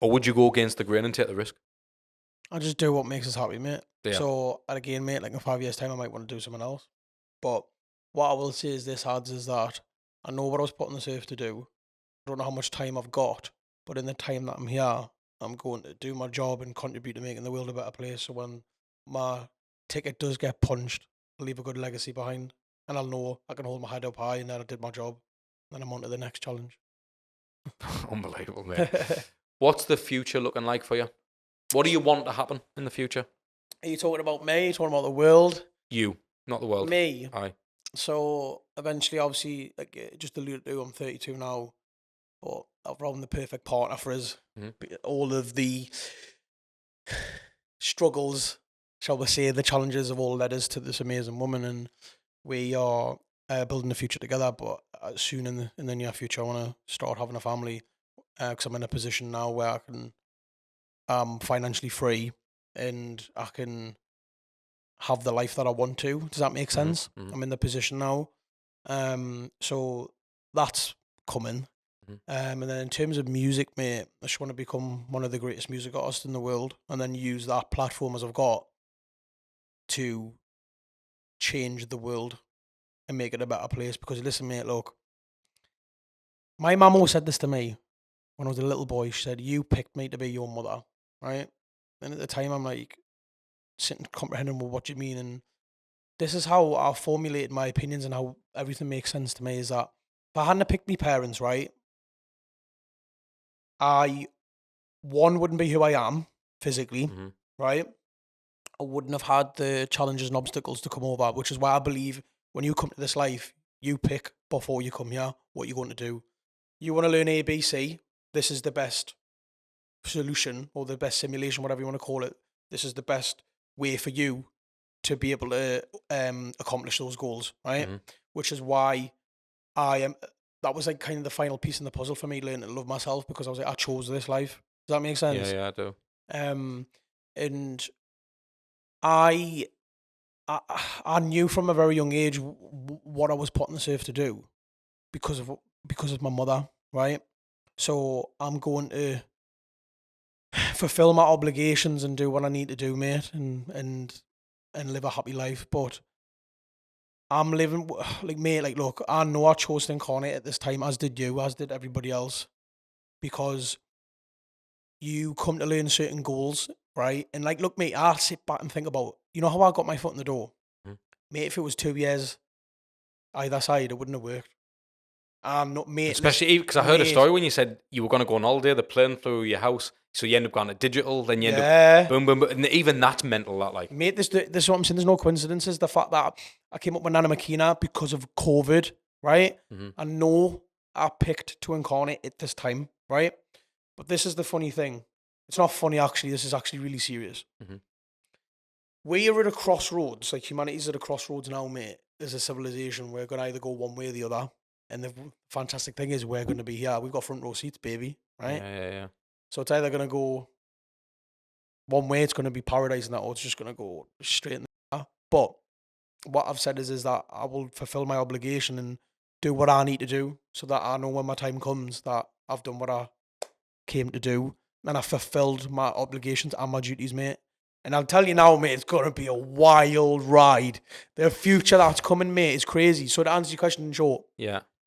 Or would you go against the grain and take the risk? I just do what makes us happy, mate. Yeah. So, and again, mate, like in 5 years' time, I might want to do something else. But what I will say is this, Hads, is that I know what I was put on this earth to do. I don't know how much time I've got, but in the time that I'm here, I'm going to do my job and contribute to making the world a better place. So when my ticket does get punched, I'll leave a good legacy behind. And I'll know I can hold my head up high and that I did my job. Then I'm on to the next challenge. Unbelievable, mate. What's the future looking like for you? What do you want to happen in the future? Are you talking about me? Are you talking about the world? You, not the world. Me. Aye. So eventually, obviously, like just alluded to, I'm 32 now, but I've found the perfect partner for us. All of the struggles, shall we say, the challenges have all led us to this amazing woman, and we are building the future together. But soon in the near future, I want to start having a family because I'm in a position now where I can, financially free and I can have the life that I want to. Does that make sense? I'm in the position now. So that's coming. And then in terms of music, mate, I just want to become one of the greatest music artists in the world and then use that platform as I've got to change the world and make it a better place. Because listen, mate, look, my mum always said this to me when I was a little boy. She said, you picked me to be your mother, right? And at the time, I'm like, sitting comprehending what you mean. And this is how I formulated my opinions and how everything makes sense to me is that if I hadn't picked my parents, right, I, one, wouldn't be who I am physically, right? I wouldn't have had the challenges and obstacles to come over, which is why I believe when you come to this life, you pick before you come here what you're going to do. You want to learn ABC, this is the best solution or the best simulation, whatever you want to call it. This is the best way for you to be able to accomplish those goals, right? Which is why that was like kind of the final piece in the puzzle for me, learning to love myself, because I was like, I chose this life. Does that make sense? Yeah, I do. And I knew from a very young age what I was put on this earth to do because of my mother, right? So I'm going to fulfill my obligations and do what I need to do, mate, and live a happy life. But I'm living like, mate, like, look, I know I chose to incarnate at this time, as did you, as did everybody else, because you come to learn certain goals, right? And like, look, mate, I sit back and think about, you know how I got my foot in the door? Mate, if it was 2 years either side, it wouldn't have worked. Not, mate. Especially because I heard a story when you said you were going to go on holiday, the plane flew your house, so you end up going to digital, then you end up boom, boom, boom. And even that's mental, that like. Mate, this is what I'm saying, there's no coincidences. The fact that I came up with Nana Makina because of COVID, right? I know I picked to incarnate at this time, right? But this is the funny thing. It's not funny, actually. This is actually really serious. We are at a crossroads. Like, humanity's at a crossroads now, mate. As a civilization, we're going to either go one way or the other. And the fantastic thing is we're going to be here. We've got front row seats, baby, right? Yeah. So it's either going to go one way it's going to be paradise and that, or it's just going to go straight in the. But what I've said is that I will fulfill my obligation and do what I need to do, so that I know when my time comes that I've done what I came to do and I fulfilled my obligations and my duties, mate. And I'll tell you now, mate, it's going to be a wild ride. The future that's coming, mate, is crazy. So to answer your question in short,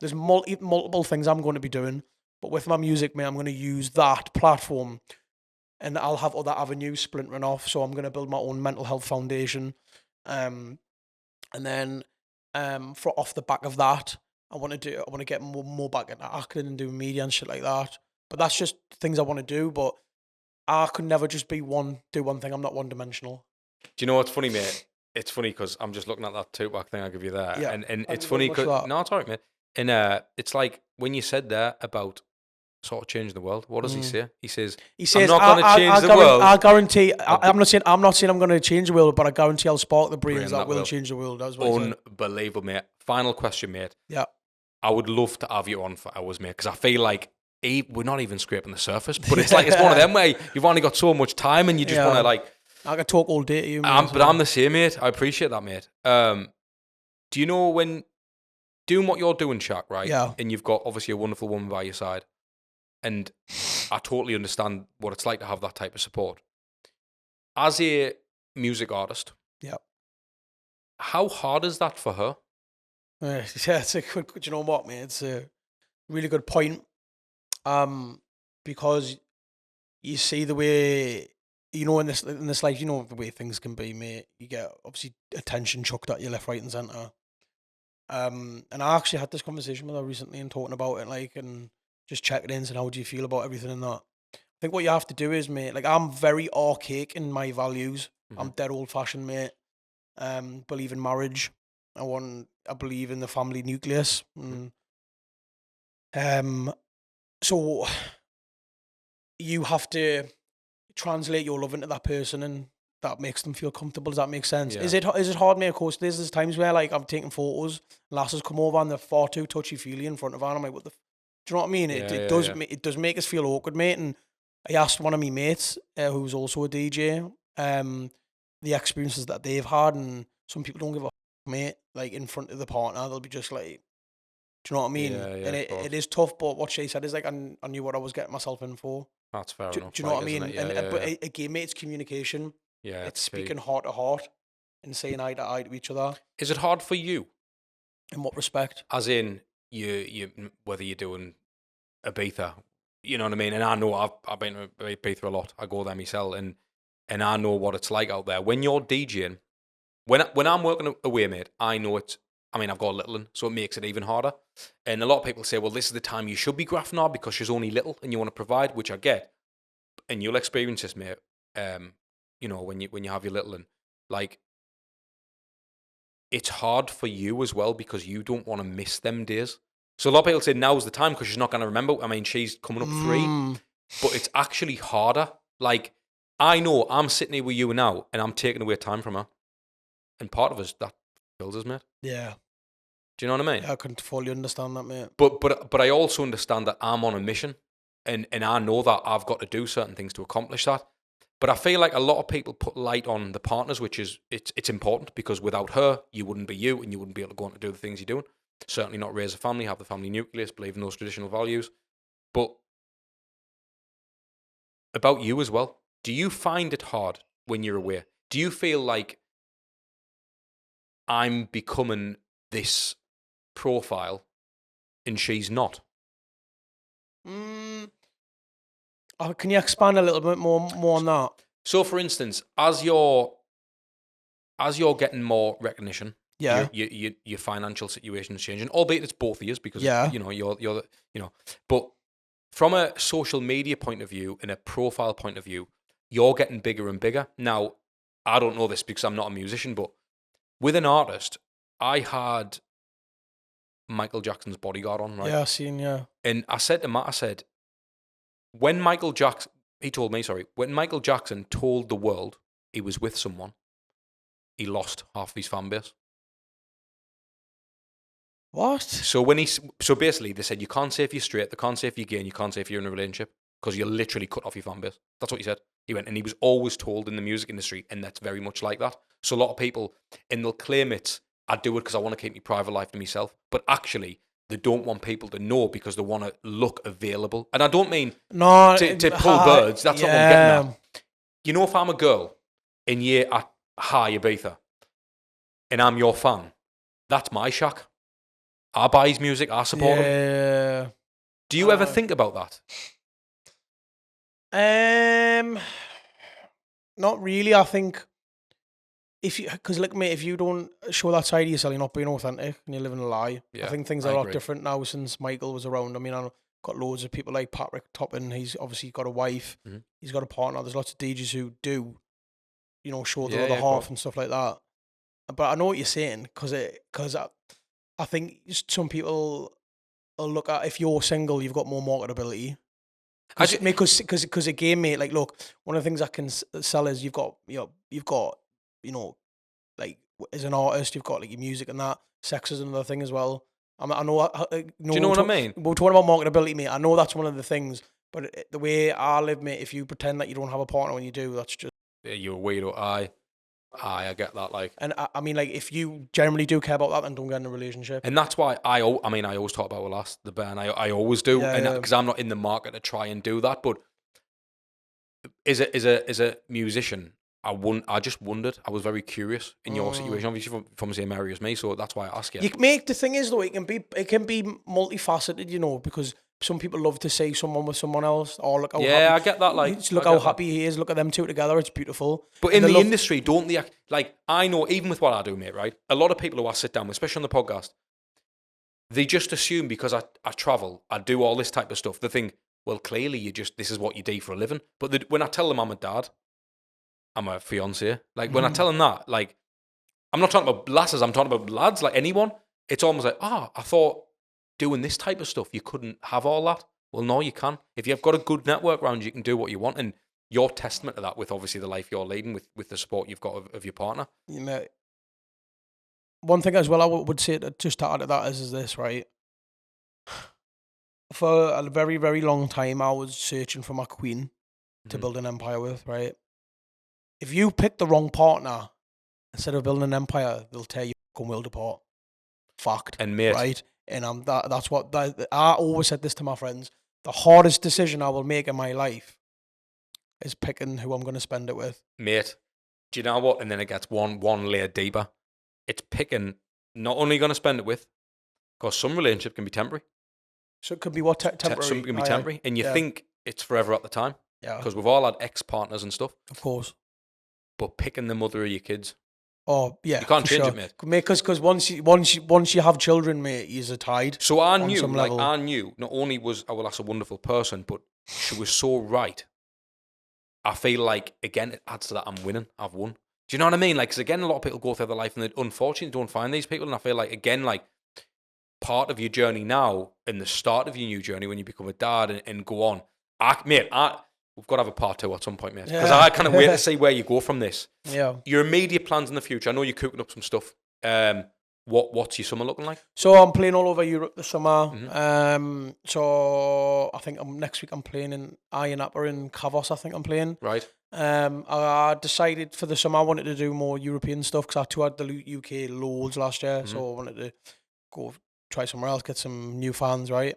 there's multiple things I'm going to be doing, but with my music, mate, I'm going to use that platform, and I'll have other avenues splintering off. So I'm going to build my own mental health foundation, and then for off the back of that, I want to get more back into acting and doing media and shit like that. But that's just things I want to do. But I could never just do one thing. I'm not one dimensional. Do you know what's funny, mate? It's funny because I'm just looking at that Tupac thing I give you there, Yeah. and it's funny because no, it's alright, mate. And it's like when you said there about sort of changing the world. What does he say? He says, "I'm not going to change the world." I guarantee. I'm not saying I'm going to change the world, but I guarantee I'll spark the brains that will change the world. That's what unbelievable, mate. Final question, mate. Yeah. I would love to have you on for hours, mate, because I feel like we're not even scraping the surface. But it's like it's one of them where you've only got so much time and you just want to like. I can talk all day to you, mate. But I'm the same, mate. I appreciate that, mate. Do you know when doing what you're doing, Shak, right? Yeah. And you've got obviously a wonderful woman by your side, and I totally understand what it's like to have that type of support. As a music artist, yeah, how hard is that for her? Yeah, it's a good. Do you know what, mate? It's a really good point. Because you see the way, you know, in this life, you know the way things can be, mate. You get obviously attention chucked at you left, right, and centre. And I actually had this conversation with her recently and talking about it, like, and just checking in and how do you feel about everything and that. I think what you have to do is, mate, like, I'm very archaic in my values. Mm-hmm. I'm dead old fashioned, mate. Believe in marriage. I believe in the family nucleus. So you have to translate your love into that person, and that makes them feel comfortable. Does that make sense? Yeah. Is it hard, mate? Of course, there's times where like I'm taking photos, lasses come over and they're far too touchy feely in front of her, and I'm like, what the? Do you know what I mean? It does make us feel awkward, mate. And I asked one of my mates, who's also a DJ, the experiences that they've had, and some people don't give a fuck, mate. Like in front of the partner, they'll be just like, do you know what I mean? And it is tough, but what she said is like, I knew what I was getting myself in for. That's fair enough. Do you know what I mean? But again, mate, it's communication. Yeah, it's speaking heart to heart and saying eye to eye to each other. Is it hard for you? In what respect? As in, you whether you're doing Ibiza, you know what I mean? And I know I've been to Ibiza a lot. I go there myself, and I know what it's like out there. When you're DJing, when I'm working away, mate, I know it's. I mean, I've got a little one, so it makes it even harder. And a lot of people say, well, this is the time you should be grafting her because she's only little and you want to provide, which I get. And you'll experience this, mate. You know, when you have your little one, like, it's hard for you as well because you don't want to miss them days. So a lot of people say now's the time because she's not going to remember. I mean, she's coming up 3, but it's actually harder. Like, I know I'm sitting here with you now and I'm taking away time from her. And part of us, that kills us, mate. Yeah. Do you know what I mean? Yeah, I couldn't fully understand that, mate. But I also understand that I'm on a mission, and I know that I've got to do certain things to accomplish that. But I feel like a lot of people put light on the partners, which is it's important because without her, you wouldn't be you, and you wouldn't be able to go on to do the things you're doing. Certainly not raise a family, have the family nucleus, believe in those traditional values. But about you as well, do you find it hard when you're away? Do you feel like I'm becoming this profile and she's not? Can you expand a little bit more on that? So, for instance, as you're getting more recognition, yeah, your financial situation is changing, albeit it's both of you because you know you're the, you know, but from a social media point of view and a profile point of view, you're getting bigger and bigger. Now, I don't know this because I'm not a musician, but with an artist, I had Michael Jackson's Bodyguard on, right? Yeah, I've seen, yeah. And I said to Matt, when Michael Jackson told the world he was with someone, he lost half of his fan base. What? So basically they said you can't say if you're straight, they can't say if you're gay, and you can't say if you're in a relationship. because you literally cut off your fan base. That's what he said. He went, and he was always told in the music industry, and that's very much like that. So a lot of people, and they'll claim it's, I do it because I want to keep my private life to myself, but actually they don't want people to know because they want to look available. And I don't mean to pull birds. That's not what I'm getting at. You know, if I'm a girl and you're at High Ibiza and I'm your fan, that's my Shak. I buy his music, I support him. Do you ever think about that? Not really. I think because like mate, if you don't show that side of yourself, you're not being authentic and you're living a lie. Yeah, I think things are a lot different now since Michael was around. I mean, I've got loads of people like Patrick Toppin. He's obviously got a wife. Mm-hmm. He's got a partner. There's lots of DJs who do, show the other half and stuff like that. But I know what you're saying because I think some people will look at, if you're single, you've got more marketability. Because again, mate, like, look, one of the things I can sell is you've got like, as an artist, you've got like your music and that. Sex is another thing as well. I know. Do you know what I mean? We're talking about marketability, mate. I know that's one of the things, but the way I live, mate, if you pretend that you don't have a partner when you do, that's just you're a weirdo. I get that. Like, and I mean, like, if you generally do care about that, then don't get in a relationship. And that's why I always talk about the band. I always do, because I'm not in the market to try and do that. But as a musician, I just wondered. I was very curious in your situation. Obviously, from the same area as me, so that's why I ask you. The thing is, though, it can be multifaceted, because some people love to see someone with someone else. Or look how happy, I get that. Like, look how happy he is. Look at them two together. It's beautiful. But in the industry, don't they? Like, I know, even with what I do, mate. Right, a lot of people who I sit down with, especially on the podcast, they just assume because I travel, I do all this type of stuff. They think, well, clearly this is what you do for a living. But when I tell them I'm a dad, I'm a fiance. Like, when I tell them that, like, I'm not talking about lasses. I'm talking about lads. Like, anyone. It's almost like, I thought doing this type of stuff, you couldn't have all that. Well, no, you can. If you've got a good network around you can do what you want. And you're testament to that with, obviously, the life you're leading with the support you've got of your partner. One thing as well I would say just to add to that is this, right? For a very, very long time, I was searching for my queen to build an empire with, right? If you pick the wrong partner, instead of building an empire, they'll tear your fucking world apart. Fact. And mate. Right? And that's what I always said this to my friends. The hardest decision I will make in my life is picking who I'm going to spend it with. Mate, do you know what? And then it gets one layer deeper. It's picking not only going to spend it with, because some relationship can be temporary. So it could be what temporary? Some can be temporary. And you think it's forever at the time. Yeah. Because we've all had ex-partners and stuff. Of course. But picking the mother of your kids. Oh, yeah. You can't change it, mate. Because once you have children, mate, you're tied. So I knew, not only was that's a wonderful person, but she was so right. I feel like, again, it adds to that I'm winning. I've won. Do you know what I mean? Like, because again, a lot of people go through their life and they unfortunately don't find these people. And I feel like, again, like, part of your journey now and the start of your new journey when you become a dad and go on. We've got to have a part 2 at some point, mate. Because I kind of wait to see where you go from this. Yeah. Your immediate plans in the future. I know you're cooking up some stuff. What's your summer looking like? So I'm playing all over Europe this summer. Mm-hmm. So I think next week I'm playing in Ironapa in Kavos. I think I'm playing. Right. I decided for the summer I wanted to do more European stuff because I toured the UK loads last year. Mm-hmm. So I wanted to go try somewhere else, get some new fans, right?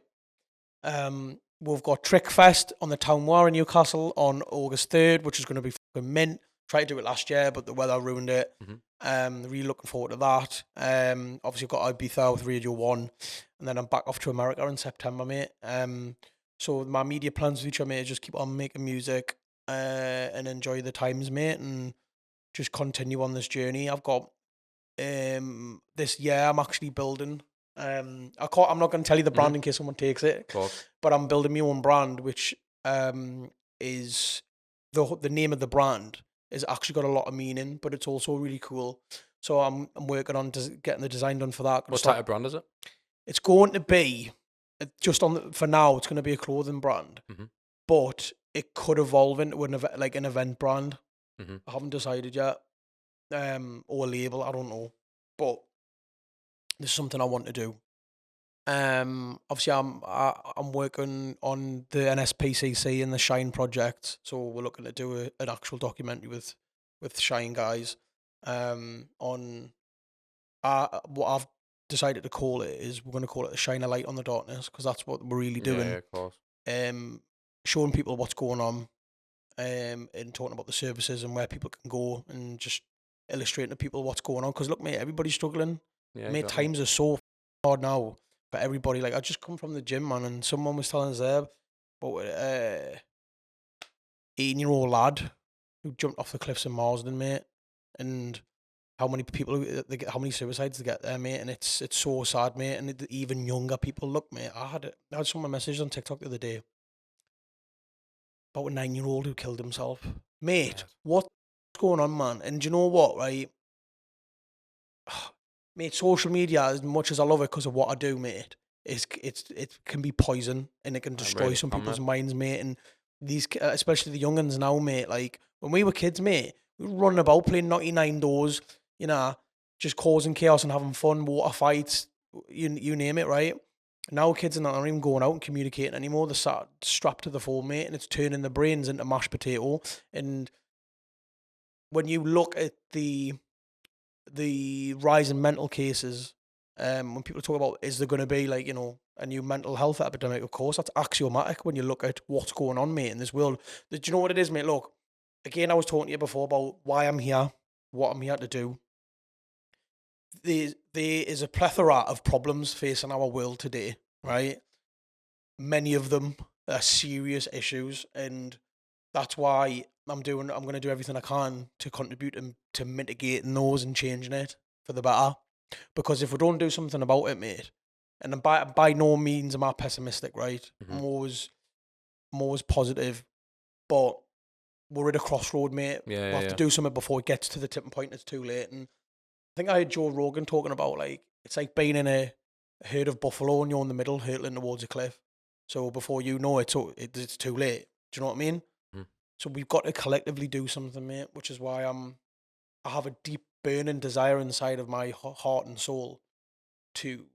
We've got Trick Fest on the Town War in Newcastle on August 3rd, which is going to be fucking mint. Tried to do it last year, but the weather ruined it. Mm-hmm. Really looking forward to that. Obviously, I've got Ibiza with Radio 1, and then I'm back off to America in September, mate. So my media plans for future, mate, is just keep on making music and enjoy the times, mate, and just continue on this journey. I've got this year I'm actually building. I'm not going to tell you the brand in case someone takes it, but I'm building my own brand, which is the name of the brand is actually got a lot of meaning, but it's also really cool. So I'm working on getting the design done for that. What type of brand is it? It's going to be for now. It's going to be a clothing brand, but it could evolve into an event brand. Mm-hmm. I haven't decided yet, or a label. I don't know, but this is something I want to do. Obviously, I'm working on the NSPCC and the Shine project, so we're looking to do an actual documentary with Shine guys. On what I've decided to call it is we're going to call it a shine a light on the darkness, because that's what we're really doing. Yeah, of course. Showing people what's going on, and talking about the services and where people can go, and just illustrating to people what's going on. Because look, mate, everybody's struggling. Yeah, Mate, exactly. times are so hard now for everybody. Like, I just come from the gym, man, and someone was telling us there about 18-year-old lad who jumped off the cliffs in Marsden, mate, and how many people how many suicides they get there, mate, and it's so sad, mate. And even younger people. Look, mate, I had someone message on TikTok the other day about a 9-year-old who killed himself, mate. Yes. What's going on, man? And do you know what, right? Mate, social media, as much as I love it because of what I do, mate, it can be poison, and it can destroy really some can, people's mate. minds, mate. And these, especially the young uns now, mate. Like when we were kids, mate, we were running about playing 99 doors, you know, just causing chaos and having fun, water fights, you name it, right? Now kids are not even going out and communicating anymore. They're sat strapped to the phone, mate, and it's turning their brains into mashed potato. And when you look at the rise in mental cases, when people talk about, is there going to be, like, you know, a new mental health epidemic? Of course, that's axiomatic when you look at what's going on, mate, in this world. Do you know what it is, mate? Look, again, I was talking to you before about why I'm here, what I'm here to do. There is a plethora of problems facing our world today, right? Many of them are serious issues, and that's why I'm going to do everything I can to contribute to mitigating those and changing it for the better. Because if we don't do something about it, mate, and by no means am I pessimistic, right? Mm-hmm. I'm always positive, but we're at a crossroad, mate. We have to do something before it gets to the tipping point. It's too late. And I think I heard Joe Rogan talking about, like, it's like being in a herd of buffalo and you're in the middle, hurtling towards a cliff. So before you know it, it's too late. Do you know what I mean? Mm-hmm. So we've got to collectively do something, mate, which is why I have a deep burning desire inside of my heart and soul to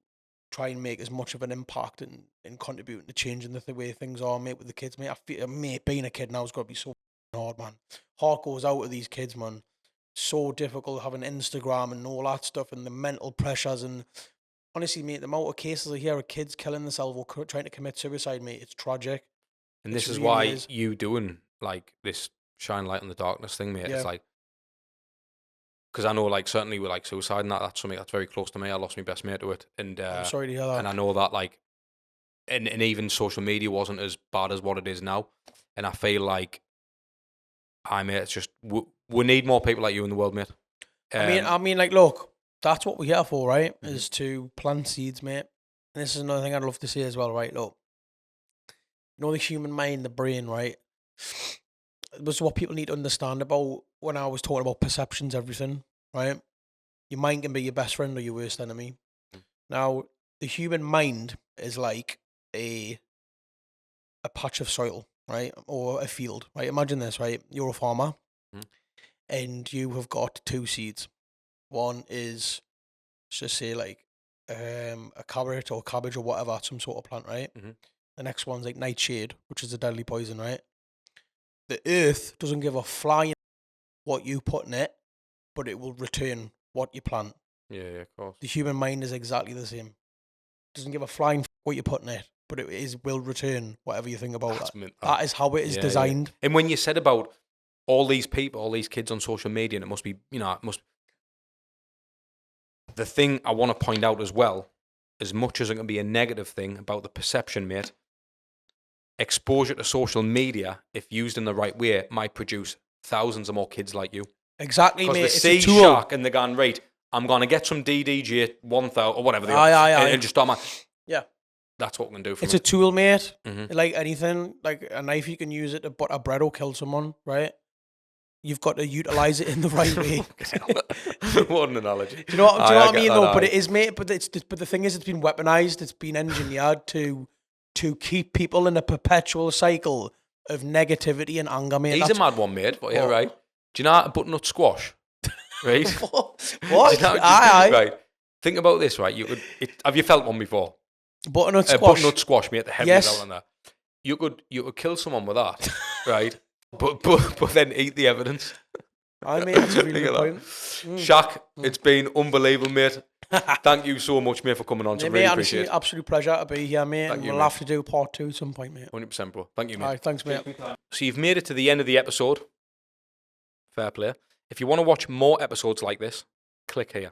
try and make as much of an impact and contributing to changing the way things are, mate, with the kids, mate. I feel, mate, being a kid now has got to be so hard, man. Heart goes out to these kids, man. So difficult having Instagram and all that stuff, and the mental pressures, and honestly, mate, the amount of cases I hear of kids killing themselves or trying to commit suicide, mate, it's tragic. And this is why you doing, like, this shine light on the darkness thing, mate. Yeah. It's like, because I know, like, certainly with, like, suicide and that's something that's very close to me. I lost my best mate to it, and I'm sorry to hear that. And I know that, like, and even social media wasn't as bad as what it is now. And I feel like, mate, it's just we need more people like you in the world, mate. I mean, like, look, that's what we're here for, right? Mm-hmm. Is to plant seeds, mate. And this is another thing I'd love to say as well, right? Look, you know, the human mind, the brain, right? This is what people need to understand about when I was talking about perceptions, everything, right? Your mind can be your best friend or your worst enemy. Mm-hmm. Now, the human mind is like a patch of soil, right? Or a field, right? Imagine this, right? You're a farmer, mm-hmm. and you have got two seeds. One is, let's just say, like a carrot or cabbage or whatever, some sort of plant, right? Mm-hmm. The next one's like nightshade, which is a deadly poison, right? The earth doesn't give a flying what you put in it, but it will return what you plant. Yeah, of course. The human mind is exactly the same. It doesn't give a flying what you put in it, but it will return whatever you think about that. That is how it is designed. Yeah. And when you said about all these people, all these kids on social media, and it must be, you know, the thing I want to point out as well, as much as it can be a negative thing about the perception, mate, exposure to social media, if used in the right way, might produce thousands of more kids like you. Exactly, mate. Because they see Schak and they're going, right, I'm going to get some DDG 1000 or whatever they are, and just start, yeah. That's what we can do for It's a tool, mate. Mm-hmm. Like anything, like a knife, you can use it to butter bread or kill someone, right? You've got to utilize it in the right way. What an analogy. Do you know what I mean, though? But it is, mate. But the thing is, it's been weaponized. It's been engineered to keep people in a perpetual cycle of negativity and anger, mate. He's a mad one, mate. But yeah, right. Do you know how to butternut squash? Right? What? Aye. Right. Think about this, right? Have you felt one before? Butternut squash. Butternut squash, mate. The heavy Yes. on that. You could kill someone with that, right? But then eat the evidence. I mean, that's a really Think good of point. that. Shaq, it's been unbelievable, mate. Thank you so much, mate, for coming on. Yeah, Really mate, appreciate it. absolute pleasure to be here, mate. Thank And you, we'll mate. have to do part 2 at some point, mate. 100%, bro. Thank you, mate. All right, thanks, mate. So you've made it to the end of the episode. Fair play. If you want to watch more episodes like this, click here.